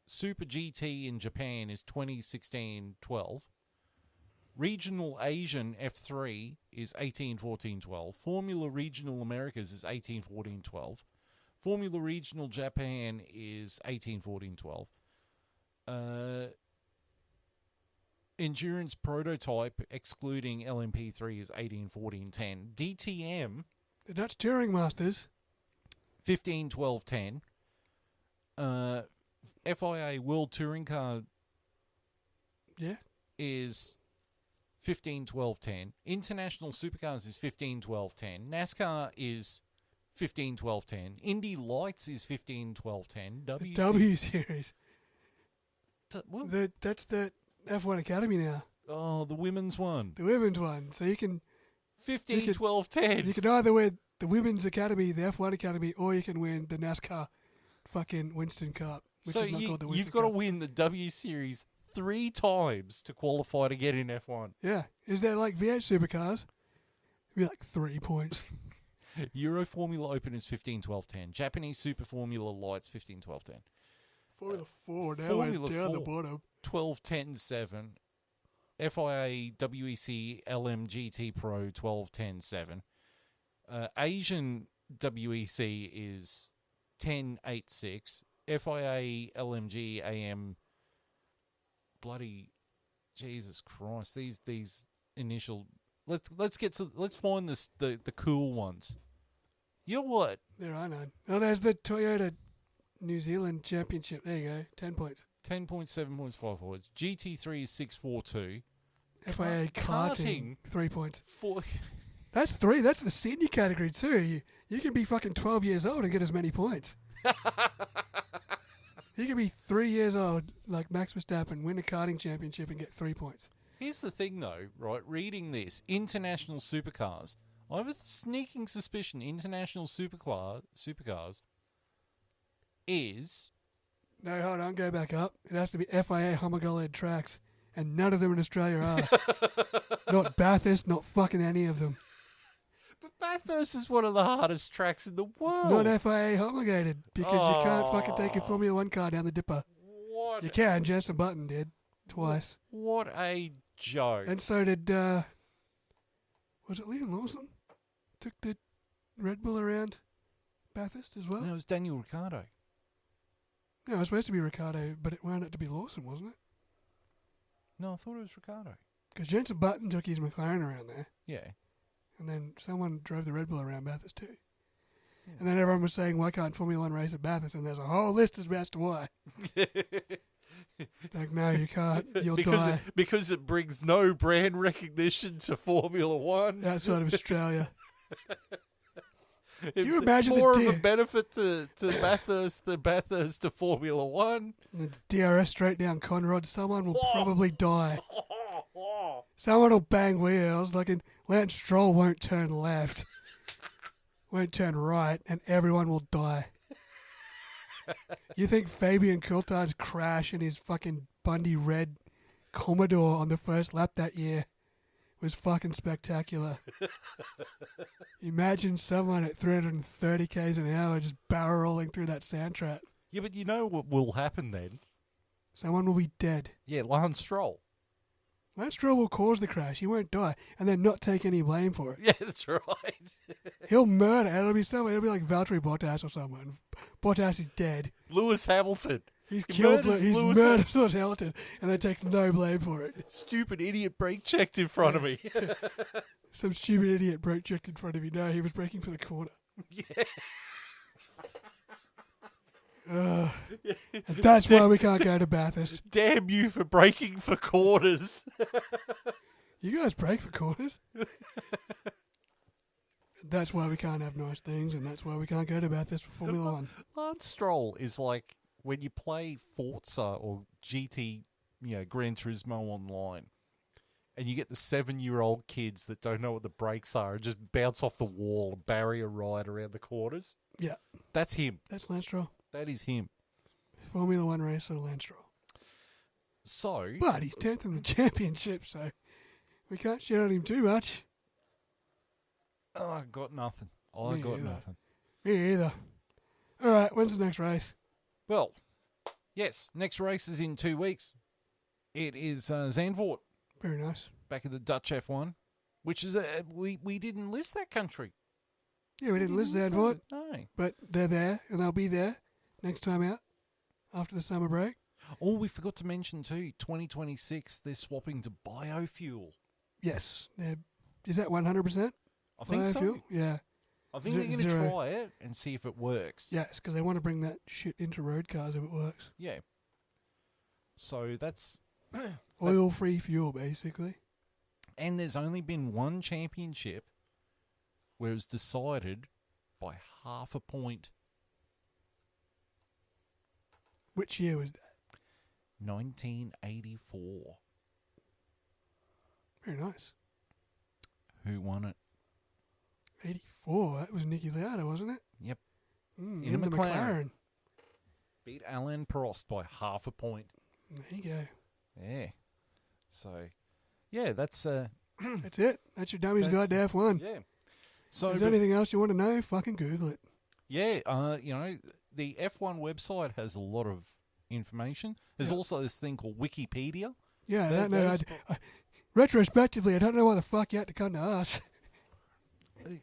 Super GT in Japan is 20, 16, 12. Regional Asian F3 is 18, 14, 12. Formula Regional Americas is 18, 14, 12. Formula Regional Japan is 18, 14, 12. Endurance Prototype, excluding LMP3, is 18, 14, 10. DTM... The Dutch Touring Masters... 15, 12, 10. FIA World Touring Car... Yeah. ...is 15, 12, 10. International Supercars is 15, 12, 10. NASCAR is 15, 12, 10. Indy Lights is 15, 12, 10. The W Series. What? That's the F1 Academy now. Oh, the women's one. The women's one. So you can 15, 12, 10. You can either win the Women's Academy, the F1 Academy, or you can win the NASCAR fucking Winston Cup, which So is not called the Winston you've got to Cup. win the W Series 3 times to qualify to get in F1. Yeah. Is there like V8 supercars? It'd be like 3 points. Euro Formula Open is 15, 12, 10. Japanese Super Formula Lights 15, 12, 10. Formula 4, now Formula we're down the 4. bottom. 12, 10, 7. FIA WEC LMGT Pro 12, 10, 7. Asian WEC is 10, 8, 6. FIA LMG AM. Bloody Jesus Christ! These initial. Let's find the cool ones. You know what? There are none. Oh, there's the Toyota New Zealand Championship. There you go. 10 points. 10 points, 7 points, 5 points. GT3 is 642. FIA karting 3 points. 4. That's 3. That's the senior category too. You can be fucking 12 years old and get as many points. You can be 3 years old, like Max Verstappen, win a karting championship and get 3 points. Here's the thing, though, right? Reading this, international supercars. I have a sneaking suspicion international supercars is... No, hold on, go back up. It has to be FIA homologed tracks, and none of them in Australia are. Not Bathurst, not fucking any of them. But Bathurst is one of the hardest tracks in the world. It's not FIA homologated because you can't fucking take your Formula 1 car down the dipper. What? You can, Jensen Button did. Twice. What a joke. And so did, was it Liam Lawson? Took the Red Bull around Bathurst as well? No, it was Daniel Ricciardo. No, it was supposed to be Ricciardo, but it wound up to be Lawson, wasn't it? No, I thought it was Ricciardo. Because Jensen Button took his McLaren around there. Yeah. And then someone drove the Red Bull around Bathurst too. Yeah. And then everyone was saying, why can't Formula 1 race at Bathurst? And there's a whole list as to why. Like, no, you can't. You'll die. Because it brings no brand recognition to Formula 1. Outside of Australia. Can you imagine more the of a benefit to Bathurst than Bathurst to Formula 1? The DRS straight down Conrod, someone will probably die. Someone will bang wheels, like Lance Stroll won't turn left, won't turn right, and everyone will die. You think Fabian Coulthard's crash in his fucking Bundy red Commodore on the first lap that year was fucking spectacular? Imagine someone at 330 k's an hour just barrel rolling through that sand trap. Yeah, but you know what will happen then? Someone will be dead. Yeah, Lance Stroll. Lance Stroll will cause the crash. He won't die, and then not take any blame for it. Yeah, that's right. He'll murder. It'll be someone. It'll be like Valtteri Bottas or someone. Bottas is dead. Lewis Hamilton. He's killed. He's Lewis murdered Lewis Hamilton, and then takes no blame for it. Stupid idiot brake checked in front of me. Some stupid idiot brake checked in front of you. No, he was braking for the corner. Yeah. And that's why we can't go to Bathurst. Damn you for braking for corners. You guys brake for corners. That's why we can't have nice things, and that's why we can't go to Bathurst for Formula 1. Lance Stroll is like when you play Forza or GT, Gran Turismo online, and you get the 7-year-old kids that don't know what the brakes are and just bounce off the wall and barrier ride around the corners. Yeah. That's him. That's Lance Stroll. That is him. Formula 1 racer Lance Stroll. So... But he's 10th in the championship, so we can't shit on him too much. Oh, I got nothing. I got nothing. Me either. All right, when's the next race? Well, yes, next race is in 2 weeks. It is Zandvoort. Very nice. Back in the Dutch F1, which is we didn't list that country. Yeah, we didn't list Zandvoort. No. But they're there, and they'll be there next time out after the summer break. Oh, we forgot to mention too, 2026, they're swapping to biofuel. Yes. Is that 100%? I think biofuel? so. Yeah. I think they're going to try it and see if it works. Yes, because they want to bring that shit into road cars if it works. Yeah. So that's... Oil-free fuel, basically. And there's only been one championship where it was decided by half a point. Which year was that? 1984. Very nice. Who won it? 84. That was Niki Lauda, wasn't it? Yep. In the McLaren. Beat Alain Prost by half a point. There you go. Yeah. So, yeah, that's... That's it. That's your Dummies Guide to F1. Yeah. So, is there anything else you want to know? Fucking Google it. Yeah, you know, the F1 website has a lot of information. There's also this thing called Wikipedia. Yeah, I don't know. Retrospectively, I don't know why the fuck you had to come to us.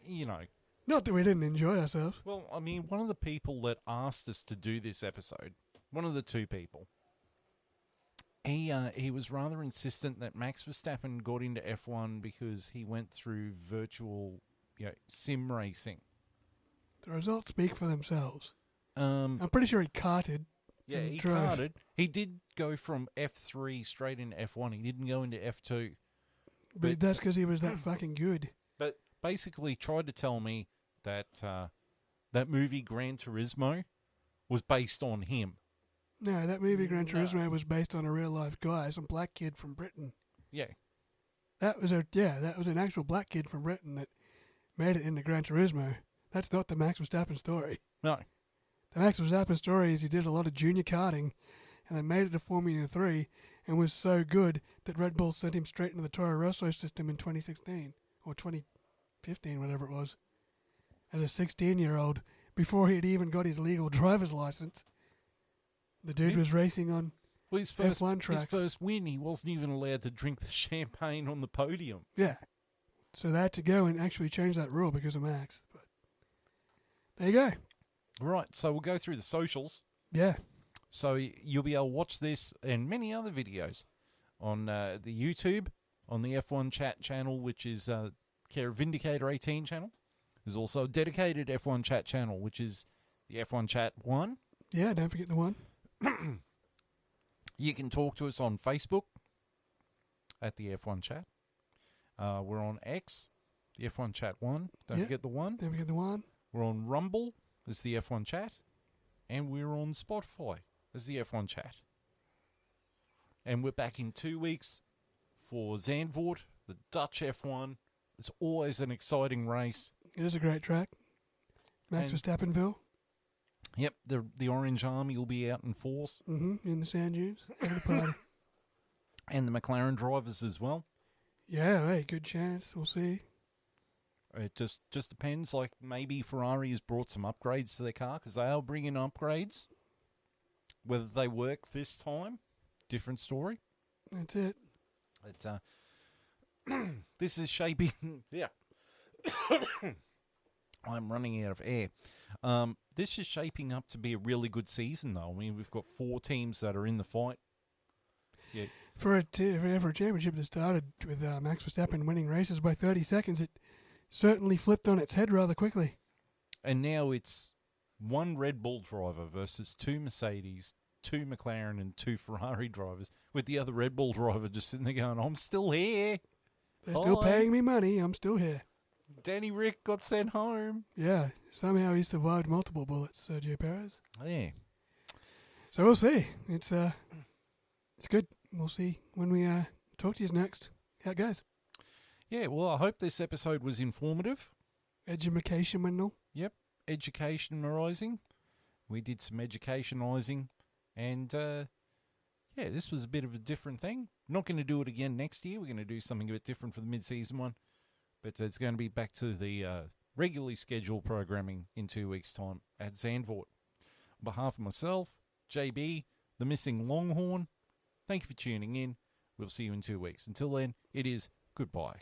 You know. Not that we didn't enjoy ourselves. Well, I mean, one of the people that asked us to do this episode, one of the two people, he was rather insistent that Max Verstappen got into F1 because he went through virtual, sim racing. The results speak for themselves. I'm pretty sure he karted. Yeah, he karted. He did go from F3 straight into F1. He didn't go into F2. But that's because he was that fucking good. But basically tried to tell me that that movie Gran Turismo was based on him. No, that movie Gran Turismo was based on a real life guy, some black kid from Britain. Yeah. That was an actual black kid from Britain that made it into Gran Turismo. That's not the Max Verstappen story. No. The Max Verstappen story is he did a lot of junior karting and then made it to Formula 3 and was so good that Red Bull sent him straight into the Toro Rosso system in 2016 or 2015, whatever it was, as a 16-year-old before he had even got his legal driver's license. The dude was racing on F1 tracks. His first win, he wasn't even allowed to drink the champagne on the podium. Yeah. So they had to go and actually change that rule because of Max. But there you go. Right, so we'll go through the socials. Yeah. So you'll be able to watch this and many other videos on the YouTube, on the F1 Chat channel, which is care of Vindicator 18 channel. There's also a dedicated F1 Chat channel, which is the F1 Chat 1. Yeah, don't forget the one. You can talk to us on Facebook at the F1 Chat. We're on X, the F1 Chat 1. Don't forget the one. Don't forget the one. We're on Rumble as the F1 Chat. And we're on Spotify as the F1 Chat. And we're back in 2 weeks for Zandvoort, the Dutch F1. It's always an exciting race. It is a great track. Max Verstappenville. Yep, the Orange Army will be out in force. In the sand dunes. Having a party. And the McLaren drivers as well. Yeah, hey, good chance. We'll see. It just depends. Like, maybe Ferrari has brought some upgrades to their car, because they are bringing upgrades. Whether they work this time, different story. That's it. It's this is shaping... Yeah. I'm running out of air. This is shaping up to be a really good season, though. I mean, we've got 4 teams that are in the fight. Yeah. For a championship that started with Max Verstappen winning races by 30 seconds, it certainly flipped on its head rather quickly. And now it's 1 Red Bull driver versus 2 Mercedes, 2 McLaren, and 2 Ferrari drivers, with the other Red Bull driver just sitting there going, I'm still here. They're still paying me money. I'm still here. Danny Rick got sent home. Yeah, somehow he survived multiple bullets, Sergio Perez. Yeah. So we'll see. It's good. We'll see when we talk to you next how it goes. Yeah, well, I hope this episode was informative. Educational. Yep, educationalising. We did some educationalising, and yeah, this was a bit of a different thing. Not going to do it again next year. We're going to do something a bit different for the mid-season one. But it's going to be back to the regularly scheduled programming in 2 weeks' time at Zandvoort. On behalf of myself, JB, the missing Longhorn, thank you for tuning in. We'll see you in 2 weeks. Until then, it is goodbye.